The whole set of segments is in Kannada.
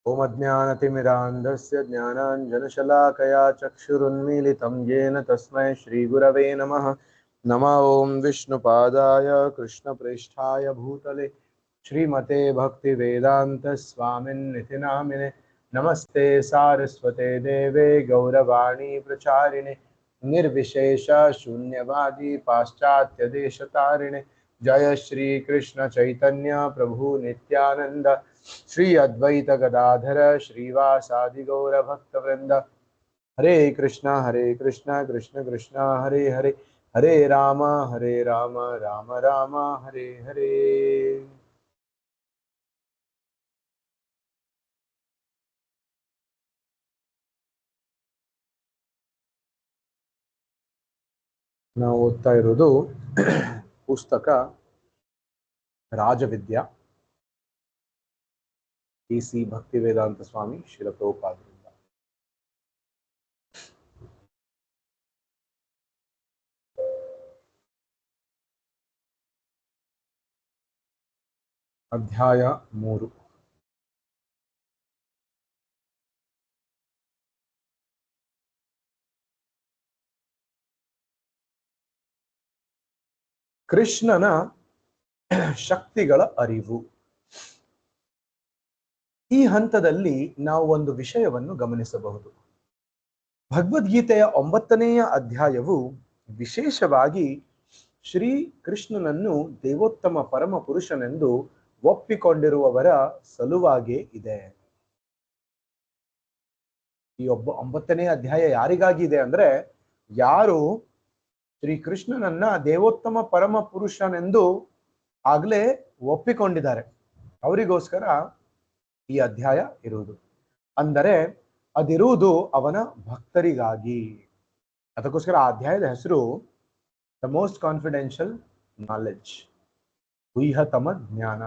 ओम अज्ञानतिमिरान्धस्य ज्ञानाञ्जनशलाकया चक्षुरुन्मीलितं येन तस्मै श्रीगुरवे नमः। नमः ओं विष्णुपादाय कृष्णप्रेष्ठाय भूतले श्रीमते भक्तिवेदान्तस्वामिन्निति नामिने। नमस्ते सारस्वते देवे गौरवाणी प्रचारिणे निर्विशेष शून्यवादी पाश्चात्यदेशतारिणे। जय श्री कृष्ण चैतन्य प्रभु नित्यानंद श्री अद्वैत गदाधर श्रीवासादि गौर भक्त वृंद। हरे कृष्णा कृष्ण कृष्णा हरे हरे, हरे राम राम राम हरे हरे। ನಾವು ಓದ್ತಾ ಇರೋದು ಪುಸ್ತಕ ರಾಜವಿದ್ಯಾ, ಟಿ.ಸಿ. ಭಕ್ತಿವೇದಾಂತ ಸ್ವಾಮಿ ಶ್ರೀಲ ಪ್ರಭುಪಾದರಿಂದ. ಅಧ್ಯಾಯ 3. ಕೃಷ್ಣನ ಶಕ್ತಿಗಳ ಅರಿವು. ಈ ಹಂತದಲ್ಲಿ ನಾವು ಒಂದು ವಿಷಯವನ್ನು ಗಮನಿಸಬಹುದು. ಭಗವದ್ಗೀತೆಯ 9ನೆಯ ಅಧ್ಯಾಯವು ವಿಶೇಷವಾಗಿ ಶ್ರೀ ಕೃಷ್ಣನನ್ನು ದೇವೋತ್ತಮ ಪರಮ ಪುರುಷನೆಂದು ಒಪ್ಪಿಕೊಂಡಿರುವವರ ಸಲುವಾಗಿ ಇದೆ. ಈ 9ನೇ ಅಧ್ಯಾಯ ಯಾರಿಗಾಗಿ ಇದೆ ಅಂದ್ರೆ, ಯಾರು ಶ್ರೀ ಕೃಷ್ಣನನ್ನ ದೇವೋತ್ತಮ ಪರಮ ಪುರುಷನೆಂದು ಆಗ್ಲೇ ಒಪ್ಪಿಕೊಂಡಿದ್ದಾರೆ ಅವರಿಗೋಸ್ಕರ ಈ ಅಧ್ಯಾಯ ಇರುವುದು. ಅಂದರೆ ಅದಿರುವುದು ಅವನ ಭಕ್ತರಿಗಾಗಿ. ಅದಕ್ಕೋಸ್ಕರ ಆ ಅಧ್ಯಾಯದ ಹೆಸರು ದ ಮೋಸ್ಟ್ ಕಾನ್ಫಿಡೆನ್ಷಿಯಲ್ ನಾಲೆಡ್ಜ್, ಗುಹ್ಯತಮ ಜ್ಞಾನ.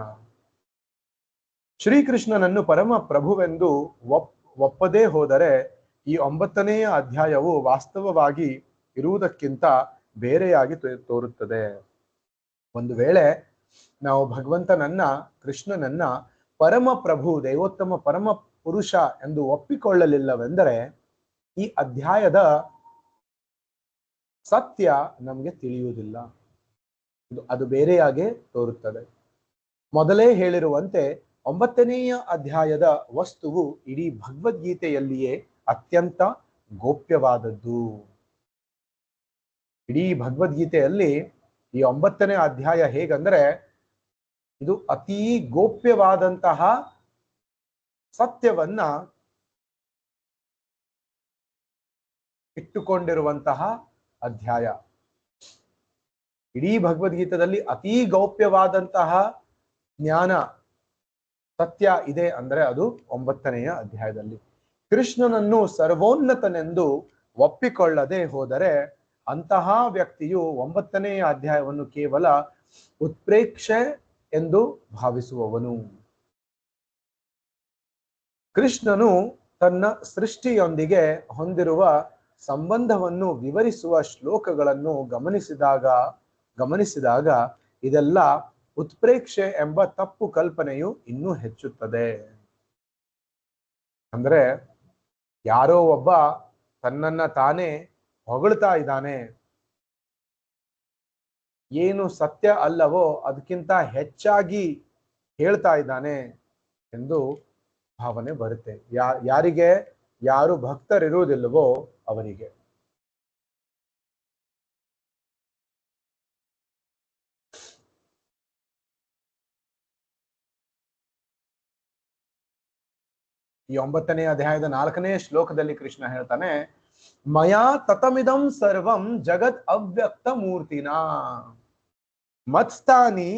ಶ್ರೀಕೃಷ್ಣನನ್ನು ಪರಮ ಪ್ರಭುವೆಂದು ಒಪ್ಪದೇ ಹೋದರೆ ಈ 9ನೆಯ ಅಧ್ಯಾಯವು ವಾಸ್ತವವಾಗಿ ಇರುವುದಕ್ಕಿಂತ ಬೇರೆಯಾಗಿ ತೋರುತ್ತದೆ. ಒಂದು ವೇಳೆ ನಾವು ಭಗವಂತನನ್ನ, ಕೃಷ್ಣನನ್ನ ಪರಮ ಪ್ರಭು, ದೇವೋತ್ತಮ ಪರಮ ಪುರುಷ ಎಂದು ಒಪ್ಪಿಕೊಳ್ಳಲಿಲ್ಲವೆಂದರೆ ಈ ಅಧ್ಯಾಯದ ಸತ್ಯ ನಮಗೆ ತಿಳಿಯುವುದಿಲ್ಲ, ಅದು ಬೇರೆಯಾಗಿ ತೋರುತ್ತದೆ. ಮೊದಲೇ ಹೇಳಿರುವಂತೆ 9ನೆಯ ಅಧ್ಯಾಯದ ವಸ್ತುವು ಇಡೀ ಭಗವದ್ಗೀತೆಯಲ್ಲಿಯೇ ಅತ್ಯಂತ ಗೋಪ್ಯವಾದದ್ದು. ಇಡೀ ಭಗವದ್ಗೀತೆಯಲ್ಲಿ ಈ 9ನೇ ಅಧ್ಯಾಯ ಹೇಗಂದ್ರೆ, ಇದು ಅತೀ ಗೋಪ್ಯವಾದಂತಹ ಸತ್ಯವನ್ನ ಇಟ್ಟುಕೊಂಡಿರುವಂತಹ ಅಧ್ಯಾಯ. ಇಡೀ ಭಗವದ್ಗೀತೆಯಲ್ಲಿ ಅತೀ ಗೌಪ್ಯವಾದಂತಹ ಜ್ಞಾನ, ಸತ್ಯ ಇದೆ ಅಂದ್ರೆ ಅದು 9ನೆಯ ಅಧ್ಯಾಯದಲ್ಲಿ. ಕೃಷ್ಣನನ್ನು ಸರ್ವೋನ್ನತನೆಂದು ಒಪ್ಪಿಕೊಳ್ಳದೆ ಹೋದರೆ ಅಂತಹ ವ್ಯಕ್ತಿಯು 9ನೆಯ ಅಧ್ಯಾಯವನ್ನು ಕೇವಲ ಉತ್ಪ್ರೇಕ್ಷೆ ಎಂದು ಭಾವಿಸುವವನು. ಕೃಷ್ಣನು ತನ್ನ ಸೃಷ್ಟಿಯೊಂದಿಗೆ ಹೊಂದಿರುವ ಸಂಬಂಧವನ್ನು ವಿವರಿಸುವ ಶ್ಲೋಕಗಳನ್ನು ಗಮನಿಸಿದಾಗ ಇದೆಲ್ಲ ಉತ್ಪ್ರೇಕ್ಷೆ ಎಂಬ ತಪ್ಪು ಕಲ್ಪನೆಯು ಇನ್ನೂ ಹೆಚ್ಚುತ್ತದೆ. ಅಂದ್ರೆ ಯಾರೋ ಒಬ್ಬ ತನ್ನನ್ನ ತಾನೇ ಹೊಗಳ್ತಾ ಇದ್ದಾನೆ, ಏನು ಸತ್ಯ ಅಲ್ಲವೋ ಅದಕ್ಕಿಂತ ಹೆಚ್ಚಾಗಿ ಹೇಳ್ತಾ ಇದ್ದಾನೆ ಎಂದು ಭಾವನೆ ಬರುತ್ತೆ. ಯಾರಿಗೆ ಯಾರು ಭಕ್ತರಿರುವುದಿಲ್ಲವೋ ಅವರಿಗೆ. ಈ 9ನೇ ಅಧ್ಯಾಯದ 4ನೇ ಶ್ಲೋಕದಲ್ಲಿ ಕೃಷ್ಣ ಹೇಳ್ತಾನೆ, ಮಯಾ ತತಮಿದಂ ಸರ್ವಂ ಜಗತ್ ಅವ್ಯಕ್ತ ಮೂರ್ತಿನಾ ಮತ್ಸ್ಥಾನಿ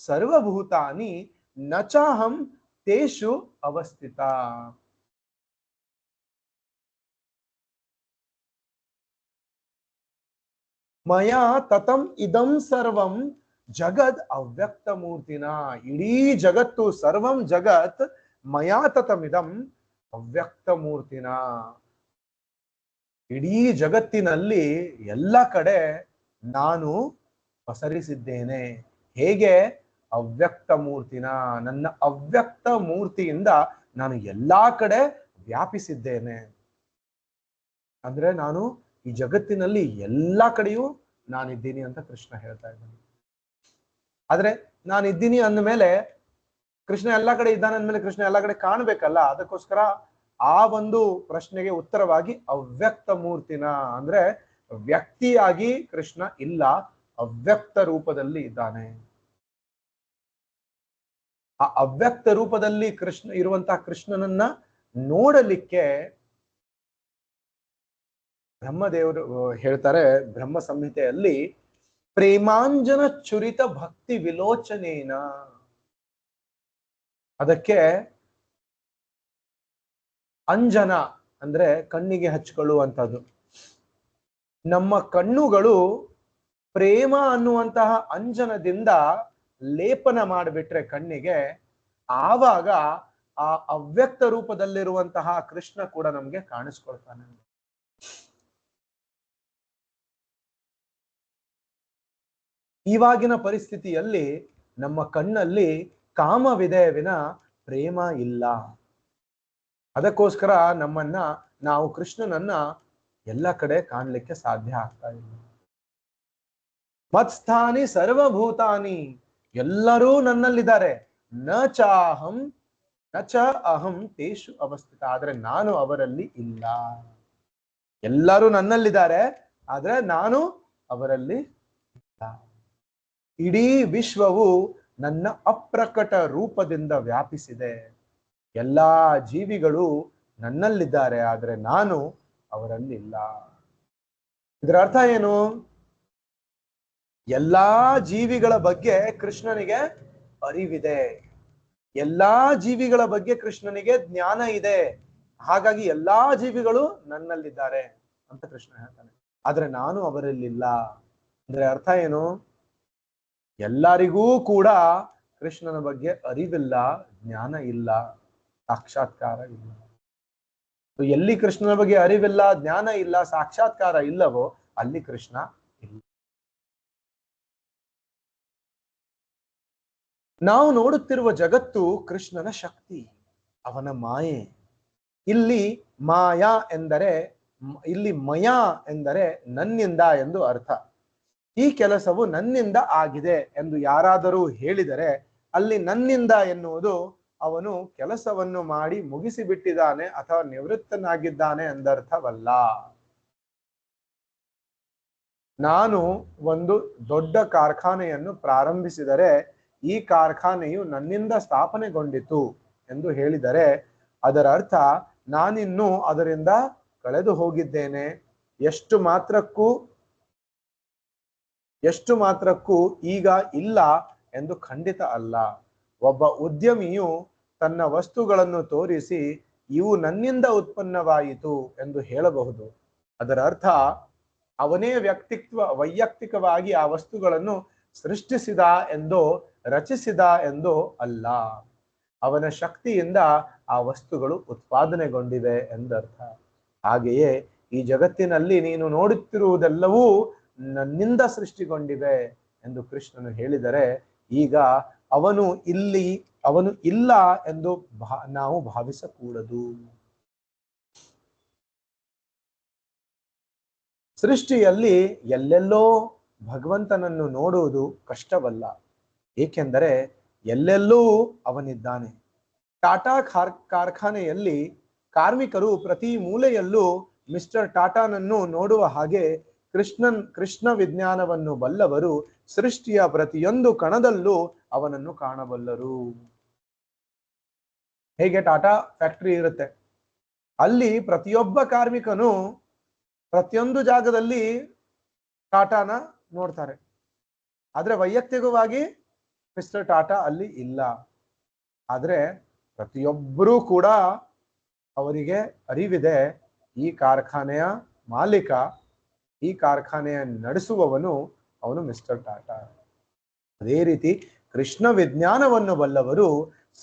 ಸರ್ವಭೂತಾನಿ ನಚಾಹಂ ತೇಷು ಅವಸ್ಥಿತ. ಮಯಾ ತತಂ ಇದಂ ಸರ್ವಂ ಜಗದ್ ಅವ್ಯಕ್ತ ಮೂರ್ತಿನ. ಇಡೀ ಜಗತ್ತು, ಸರ್ವಂ ಜಗತ್ ಮಯಾ ತತಮಿದಂ ಅವ್ಯಕ್ತ ಮೂರ್ತಿನ. ಇಡೀ ಜಗತ್ತಿನಲ್ಲಿ ಎಲ್ಲ ಕಡೆ ನಾನು ಪಸರಿಸಿದ್ದೇನೆ. ಹೇಗೆ ಅವ್ಯಕ್ತ ಮೂರ್ತಿನ, ನನ್ನ ಅವ್ಯಕ್ತ ಮೂರ್ತಿಯಿಂದ ನಾನು ಎಲ್ಲಾ ಕಡೆ ವ್ಯಾಪಿಸಿದ್ದೇನೆ. ಅಂದ್ರೆ ನಾನು ಈ ಜಗತ್ತಿನಲ್ಲಿ ಎಲ್ಲಾ ಕಡೆಯೂ ನಾನಿದ್ದೀನಿ ಅಂತ ಕೃಷ್ಣ ಹೇಳ್ತಾ ಇದ್ದಾನೆ. ಆದ್ರೆ ನಾನಿದ್ದೀನಿ ಅಂದಮೇಲೆ ಕೃಷ್ಣ ಎಲ್ಲಾ ಕಡೆ ಇದ್ದಾನೆ ಅಂದ್ಮೇಲೆ ಕೃಷ್ಣ ಎಲ್ಲಾ ಕಡೆ ಕಾಣ್ಬೇಕಲ್ಲ. ಅದಕ್ಕೋಸ್ಕರ ಆ ಒಂದು ಪ್ರಶ್ನೆಗೆ ಉತ್ತರವಾಗಿ ಅವ್ಯಕ್ತ ಮೂರ್ತಿನ ಅಂದ್ರೆ ವ್ಯಕ್ತಿಯಾಗಿ ಕೃಷ್ಣ ಇಲ್ಲ, ಅವ್ಯಕ್ತ ರೂಪದಲ್ಲಿ ಇದ್ದಾನೆ. ಆ ಅವ್ಯಕ್ತ ರೂಪದಲ್ಲಿ ಕೃಷ್ಣ ಇರುವಂತಹ ಕೃಷ್ಣನನ್ನ ನೋಡಲಿಕ್ಕೆ ಬ್ರಹ್ಮದೇವರು ಹೇಳ್ತಾರೆ ಬ್ರಹ್ಮ ಸಂಹಿತೆಯಲ್ಲಿ, ಪ್ರೇಮಾಂಜನ ಚುರಿತ ಭಕ್ತಿ ವಿಲೋಚನೇನ. ಅದಕ್ಕೆ ಅಂಜನ ಅಂದ್ರೆ ಕಣ್ಣಿಗೆ ಹಚ್ಕೊಳ್ಳುವಂಥದ್ದು. ನಮ್ಮ ಕಣ್ಣುಗಳು ಪ್ರೇಮ ಅನ್ನುವಂತಹ ಅಂಜನದಿಂದ ಲೇಪನ ಮಾಡಿಬಿಟ್ರೆ ಕಣ್ಣಿಗೆ, ಆವಾಗ ಆ ಅವ್ಯಕ್ತ ರೂಪದಲ್ಲಿರುವಂತಹ ಕೃಷ್ಣ ಕೂಡ ನಮ್ಗೆ ಕಾಣಿಸ್ಕೊಳ್ತಾನೆ. ಇವಾಗಿನ ಪರಿಸ್ಥಿತಿಯಲ್ಲಿ ನಮ್ಮ ಕಣ್ಣಲ್ಲಿ ಕಾಮವಿದೆ ವಿನ ಪ್ರೇಮ ಇಲ್ಲ. ಅದಕ್ಕೋಸ್ಕರ ನಾವು ಕೃಷ್ಣನನ್ನ ಎಲ್ಲ ಕಡೆ ಕಾಣ್ಲಿಕ್ಕೆ ಸಾಧ್ಯ ಆಗ್ತಾ ಇಲ್ಲ. ಮತ್ಸ್ಥಾನಿ ಸರ್ವಭೂತಾನಿ, ಎಲ್ಲರೂ ನನ್ನಲ್ಲಿದ್ದಾರೆ. ನ ಚ ಅಹಂ ತೇಷು ಅವಸ್ಥಿತ, ಆದ್ರೆ ನಾನು ಅವರಲ್ಲಿ ಇಲ್ಲ. ಎಲ್ಲರೂ ನನ್ನಲ್ಲಿದ್ದಾರೆ, ಆದ್ರೆ ನಾನು ಅವರಲ್ಲಿ ಇಲ್ಲ. ಇಡೀ ವಿಶ್ವವು ನನ್ನ ಅಪ್ರಕಟ ರೂಪದಿಂದ ವ್ಯಾಪಿಸಿದೆ. ಎಲ್ಲಾ ಜೀವಿಗಳು ನನ್ನಲ್ಲಿದ್ದಾರೆ, ಆದ್ರೆ ನಾನು ಅವರಲ್ಲಿಲ್ಲ. ಇದರ ಅರ್ಥ ಏನು? ಎಲ್ಲಾ ಜೀವಿಗಳ ಬಗ್ಗೆ ಕೃಷ್ಣನಿಗೆ ಅರಿವಿದೆ, ಎಲ್ಲಾ ಜೀವಿಗಳ ಬಗ್ಗೆ ಕೃಷ್ಣನಿಗೆ ಜ್ಞಾನ ಇದೆ. ಹಾಗಾಗಿ ಎಲ್ಲಾ ಜೀವಿಗಳು ನನ್ನಲ್ಲಿದ್ದಾರೆ ಅಂತ ಕೃಷ್ಣ ಹೇಳ್ತಾನೆ. ಆದ್ರೆ ನಾನು ಅವರಲ್ಲಿಲ್ಲ. ಅಂದ್ರೆ ಅರ್ಥ ಏನು? ಎಲ್ಲರಿಗೂ ಕೂಡ ಕೃಷ್ಣನ ಬಗ್ಗೆ ಅರಿವಿಲ್ಲ, ಜ್ಞಾನ ಇಲ್ಲ, ಸಾಕ್ಷಾತ್ಕಾರ ಇಲ್ಲ. ಎಲ್ಲಿ ಕೃಷ್ಣನ ಬಗ್ಗೆ ಅರಿವಿಲ್ಲ, ಜ್ಞಾನ ಇಲ್ಲ, ಸಾಕ್ಷಾತ್ಕಾರ ಇಲ್ಲವೋ ಅಲ್ಲಿ ಕೃಷ್ಣ ಇಲ್ಲ. ನಾವು ನೋಡುತ್ತಿರುವ ಜಗತ್ತು ಕೃಷ್ಣನ ಶಕ್ತಿ, ಅವನ ಮಾಯೆ. ಇಲ್ಲಿ ಮಯ ಎಂದರೆ ನನ್ನಿಂದ ಎಂದು ಅರ್ಥ. ಈ ಕೆಲಸವು ನನ್ನಿಂದ ಆಗಿದೆ ಎಂದು ಯಾರಾದರೂ ಹೇಳಿದರೆ ಅಲ್ಲಿ ನನ್ನಿಂದ ಎನ್ನುವುದು ಅವನು ಕೆಲಸವನ್ನು ಮಾಡಿ ಮುಗಿಸಿಬಿಟ್ಟಿದ್ದಾನೆ ಅಥವಾ ನಿವೃತ್ತನಾಗಿದ್ದಾನೆ ಎಂದರ್ಥವಲ್ಲ. ನಾನು ಒಂದು ದೊಡ್ಡ ಕಾರ್ಖಾನೆಯನ್ನು ಪ್ರಾರಂಭಿಸಿದರೆ ಈ ಕಾರ್ಖಾನೆಯು ನನ್ನಿಂದ ಸ್ಥಾಪನೆಗೊಂಡಿತು ಎಂದು ಹೇಳಿದರೆ ಅದರ ಅರ್ಥ ನಾನಿನ್ನೂ ಅದರಿಂದ ಕಳೆದು ಹೋಗಿದ್ದೇನೆ, ಎಷ್ಟು ಮಾತ್ರಕ್ಕೂ ಈಗ ಇಲ್ಲ ಎಂದು ಖಂಡಿತ ಅಲ್ಲ. ಒಬ್ಬ ಉದ್ಯಮಿಯು ತನ್ನ ವಸ್ತುಗಳನ್ನು ತೋರಿಸಿ ಇವು ನನ್ನಿಂದ ಉತ್ಪನ್ನವಾಯಿತು ಎಂದು ಹೇಳಬಹುದು. ಅದರ ಅರ್ಥ ಅವನೇ ವೈಯಕ್ತಿಕವಾಗಿ ಆ ವಸ್ತುಗಳನ್ನು ಸೃಷ್ಟಿಸಿದ ಎಂದೋ ರಚಿಸಿದ ಎಂದೋ ಅಲ್ಲ. ಅವನ ಶಕ್ತಿಯಿಂದ ಆ ವಸ್ತುಗಳು ಉತ್ಪಾದನೆಗೊಂಡಿವೆ ಎಂದರ್ಥ. ಹಾಗೆಯೇ ಈ ಜಗತ್ತಿನಲ್ಲಿ ನೀನು ನೋಡುತ್ತಿರುವುದೆಲ್ಲವೂ ನನ್ನಿಂದ ಸೃಷ್ಟಿಗೊಂಡಿವೆ ಎಂದು ಕೃಷ್ಣನು ಹೇಳಿದರೆ ಈಗ ಅವನು ಇಲ್ಲ ಎಂದು ನಾವು ಭಾವಿಸಕೂಡದು. ಸೃಷ್ಟಿಯಲ್ಲಿ ಎಲ್ಲೆಲ್ಲೋ ಭಗವಂತನನ್ನು ನೋಡುವುದು ಕಷ್ಟವಲ್ಲ, ಏಕೆಂದರೆ ಎಲ್ಲೆಲ್ಲೂ ಅವನಿದ್ದಾನೆ. ಟಾಟಾ ಕಾರ್ಖಾನೆಯಲ್ಲಿ ಕಾರ್ಮಿಕರು ಪ್ರತಿ ಮೂಲೆಯಲ್ಲೂ ಮಿಸ್ಟರ್ ಟಾಟಾನನ್ನು ನೋಡುವ ಹಾಗೆ ಕೃಷ್ಣ ವಿಜ್ಞಾನವನ್ನು ಬಲ್ಲವರು ಸೃಷ್ಟಿಯ ಪ್ರತಿಯೊಂದು ಕಣದಲ್ಲೂ ಅವನನ್ನು ಕಾಣಬಲ್ಲರು. ಹೇಗೆ ಟಾಟಾ ಫ್ಯಾಕ್ಟರಿ ಇರುತ್ತೆ, ಅಲ್ಲಿ ಪ್ರತಿಯೊಬ್ಬ ಕಾರ್ಮಿಕನು ಪ್ರತಿಯೊಂದು ಜಾಗದಲ್ಲಿ ಟಾಟಾನ ನೋಡ್ತಾರೆ, ಆದ್ರೆ ವೈಯಕ್ತಿಕವಾಗಿ ಮಿಸ್ಟರ್ ಟಾಟಾ ಅಲ್ಲಿ ಇಲ್ಲ. ಆದ್ರೆ ಪ್ರತಿಯೊಬ್ಬರೂ ಕೂಡ ಅವರಿಗೆ ಅರಿವಿದೆ, ಈ ಕಾರ್ಖಾನೆಯ ಮಾಲೀಕ, ಈ ಕಾರ್ಖಾನೆಯ ನಡೆಸುವವನು ಅವನು ಮಿಸ್ಟರ್ ಟಾಟಾ. ಅದೇ ರೀತಿ ಕೃಷ್ಣ ವಿಜ್ಞಾನವನ್ನು ಬಲ್ಲವರು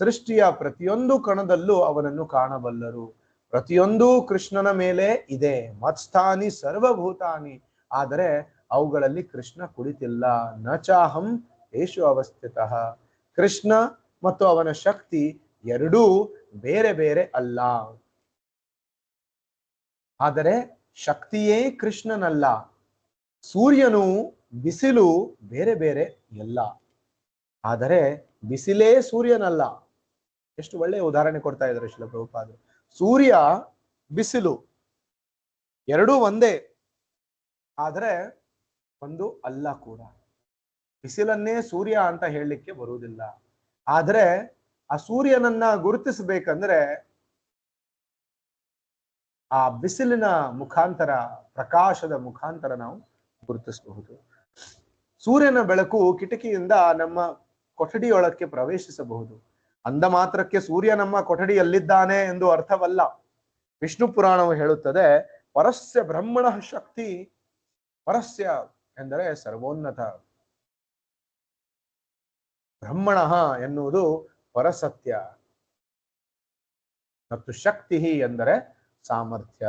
ಸೃಷ್ಟಿಯ ಪ್ರತಿಯೊಂದು ಕಣದಲ್ಲೂ ಅವನನ್ನು ಕಾಣಬಲ್ಲರು. ಪ್ರತಿಯೊಂದು ಕೃಷ್ಣನ ಮೇಲೆ ಇದೆ. ಮತ್ಸ್ಥಾನಿ ಸರ್ವಭೂತಾನಿ, ಆದರೆ ಅವುಗಳಲ್ಲಿ ಕೃಷ್ಣ ಕುಳಿತಿಲ್ಲ. ನ ಚಾಹಂ ತೇಷು ಅವಸ್ಥಿತಃ, ಕೃಷ್ಣ ಮತ್ತು ಅವನ ಶಕ್ತಿ ಎರಡೂ ಬೇರೆ ಬೇರೆ ಅಲ್ಲ. ಆದರೆ ಶಕ್ತಿಯೇ ಕೃಷ್ಣನಲ್ಲ. ಸೂರ್ಯನು ಬಿಸಿಲು ಬೇರೆ ಬೇರೆ ಎಲ್ಲ, ಆದರೆ ಬಿಸಿಲೇ ಸೂರ್ಯನಲ್ಲ. ಎಷ್ಟು ಒಳ್ಳೆಯ ಉದಾಹರಣೆ ಕೊಡ್ತಾ ಇದ್ದಾರೆ ಶ್ರೀಲ ಪ್ರಭುಪಾದರು. ಸೂರ್ಯ ಬಿಸಿಲು ಎರಡೂ ಒಂದೇ, ಆದರೆ ಒಂದು ಅಲ್ಲ ಕೂಡ. ಬಿಸಿಲನ್ನೇ ಸೂರ್ಯ ಅಂತ ಹೇಳಲಿಕ್ಕೆ ಬರುವುದಿಲ್ಲ. ಆದ್ರೆ ಆ ಸೂರ್ಯನನ್ನ ಗುರುತಿಸಬೇಕಂದ್ರೆ ಆ ಬಿಸಿಲಿನ ಮುಖಾಂತರ, ಪ್ರಕಾಶದ ಮುಖಾಂತರ ನಾವು ಗುರುತಿಸಬಹುದು. ಸೂರ್ಯನ ಬೆಳಕು ಕಿಟಕಿಯಿಂದ ನಮ್ಮ ಕೊಠಡಿಯೊಳಕ್ಕೆ ಪ್ರವೇಶಿಸಬಹುದು. ಅಂದ ಮಾತ್ರಕ್ಕೆ ಸೂರ್ಯ ನಮ್ಮ ಕೊಠಡಿಯಲ್ಲಿದ್ದಾನೆ ಎಂದು ಅರ್ಥವಲ್ಲ. ವಿಷ್ಣು ಪುರಾಣವು ಹೇಳುತ್ತದೆ, ಪರಸ್ಯ ಬ್ರಹ್ಮಣ ಶಕ್ತಿ. ಪರಸ್ಯ ಎಂದರೆ ಸರ್ವೋನ್ನತ, ಬ್ರಹ್ಮಣ ಎನ್ನುವುದು ಪರಸತ್ಯ, ಮತ್ತು ಶಕ್ತಿ ಎಂದರೆ ಸಾಮರ್ಥ್ಯ.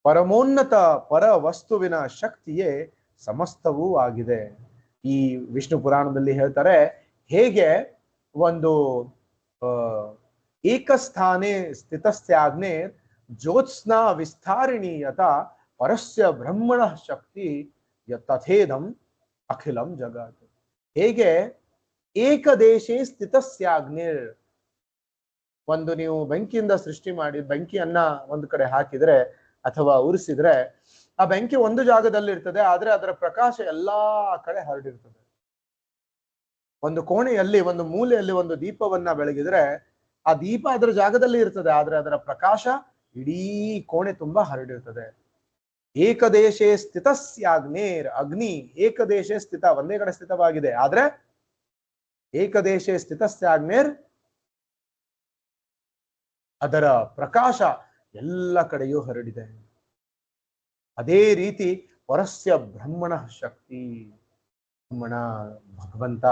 ಪರಮೋನ್ನತ ಪರ ವಸ್ತುವಿನ ಶಕ್ತಿಯೇ ಸಮಸ್ತವೂ ಆಗಿದೆ. ಈ ವಿಷ್ಣು ಪುರಾಣದಲ್ಲಿ ಹೇಳ್ತಾರೆ, ಹೇಗೆ ಒಂದು ಏಕಸ್ಥಾನೆ ಸ್ಥಿತಸ್ಯಾಗ್ನೇ ಜ್ಯೋತ್ಸ್ನಾ ವಿಸ್ತಾರಿಣೀಯತ ಪರಸ್ಯ ಬ್ರಹ್ಮಣ ಶಕ್ತಿ ತಥೇದಂ ಅಖಿಲಂ ಜಗತ್. ಹೇಗೆ ಏಕದೇಶೇ ಸ್ಥಿತಸ್ಯಾಗ್ನಿರ್, ಒಂದು ನೀವು ಬೆಂಕಿಯಿಂದ ಸೃಷ್ಟಿ ಮಾಡಿ ಬೆಂಕಿಯನ್ನ ಒಂದು ಕಡೆ ಹಾಕಿದ್ರೆ ಅಥವಾ ಉರಿಸಿದ್ರೆ ಆ ಬೆಂಕಿ ಒಂದು ಜಾಗದಲ್ಲಿ ಇರ್ತದೆ, ಆದ್ರೆ ಅದರ ಪ್ರಕಾಶ ಎಲ್ಲಾ ಕಡೆ ಹರಡಿರ್ತದೆ. ಒಂದು ಕೋಣೆಯಲ್ಲಿ ಒಂದು ಮೂಲೆಯಲ್ಲಿ ಒಂದು ದೀಪವನ್ನ ಬೆಳಗಿದ್ರೆ ಆ ದೀಪ ಅದರ ಜಾಗದಲ್ಲಿ ಇರ್ತದೆ, ಆದ್ರೆ ಅದರ ಪ್ರಕಾಶ ಇಡೀ ಕೋಣೆ ತುಂಬಾ ಹರಡಿರ್ತದೆ. ಏಕದೇಶೇ ಸ್ಥಿತಸ್ಯಾಗ್ನೇರ್, ಅಗ್ನಿ ಏಕದೇಶೇ ಸ್ಥಿತ, ಒಂದೇ ಕಡೆ ಸ್ಥಿತವಾಗಿದೆ, ಆದ್ರೆ ಏಕದೇಶೇ ಸ್ಥಿತಸ್ಯಾಗ್ನೇರ್, ಅದರ ಪ್ರಕಾಶ ಎಲ್ಲ ಕಡೆಯೂ ಹರಡಿದೆ. ಅದೇ ರೀತಿ ಪರಸ್ಯ ಬ್ರಹ್ಮಣ ಶಕ್ತಿ, ಬ್ರಹ್ಮಣ ಭಗವಂತ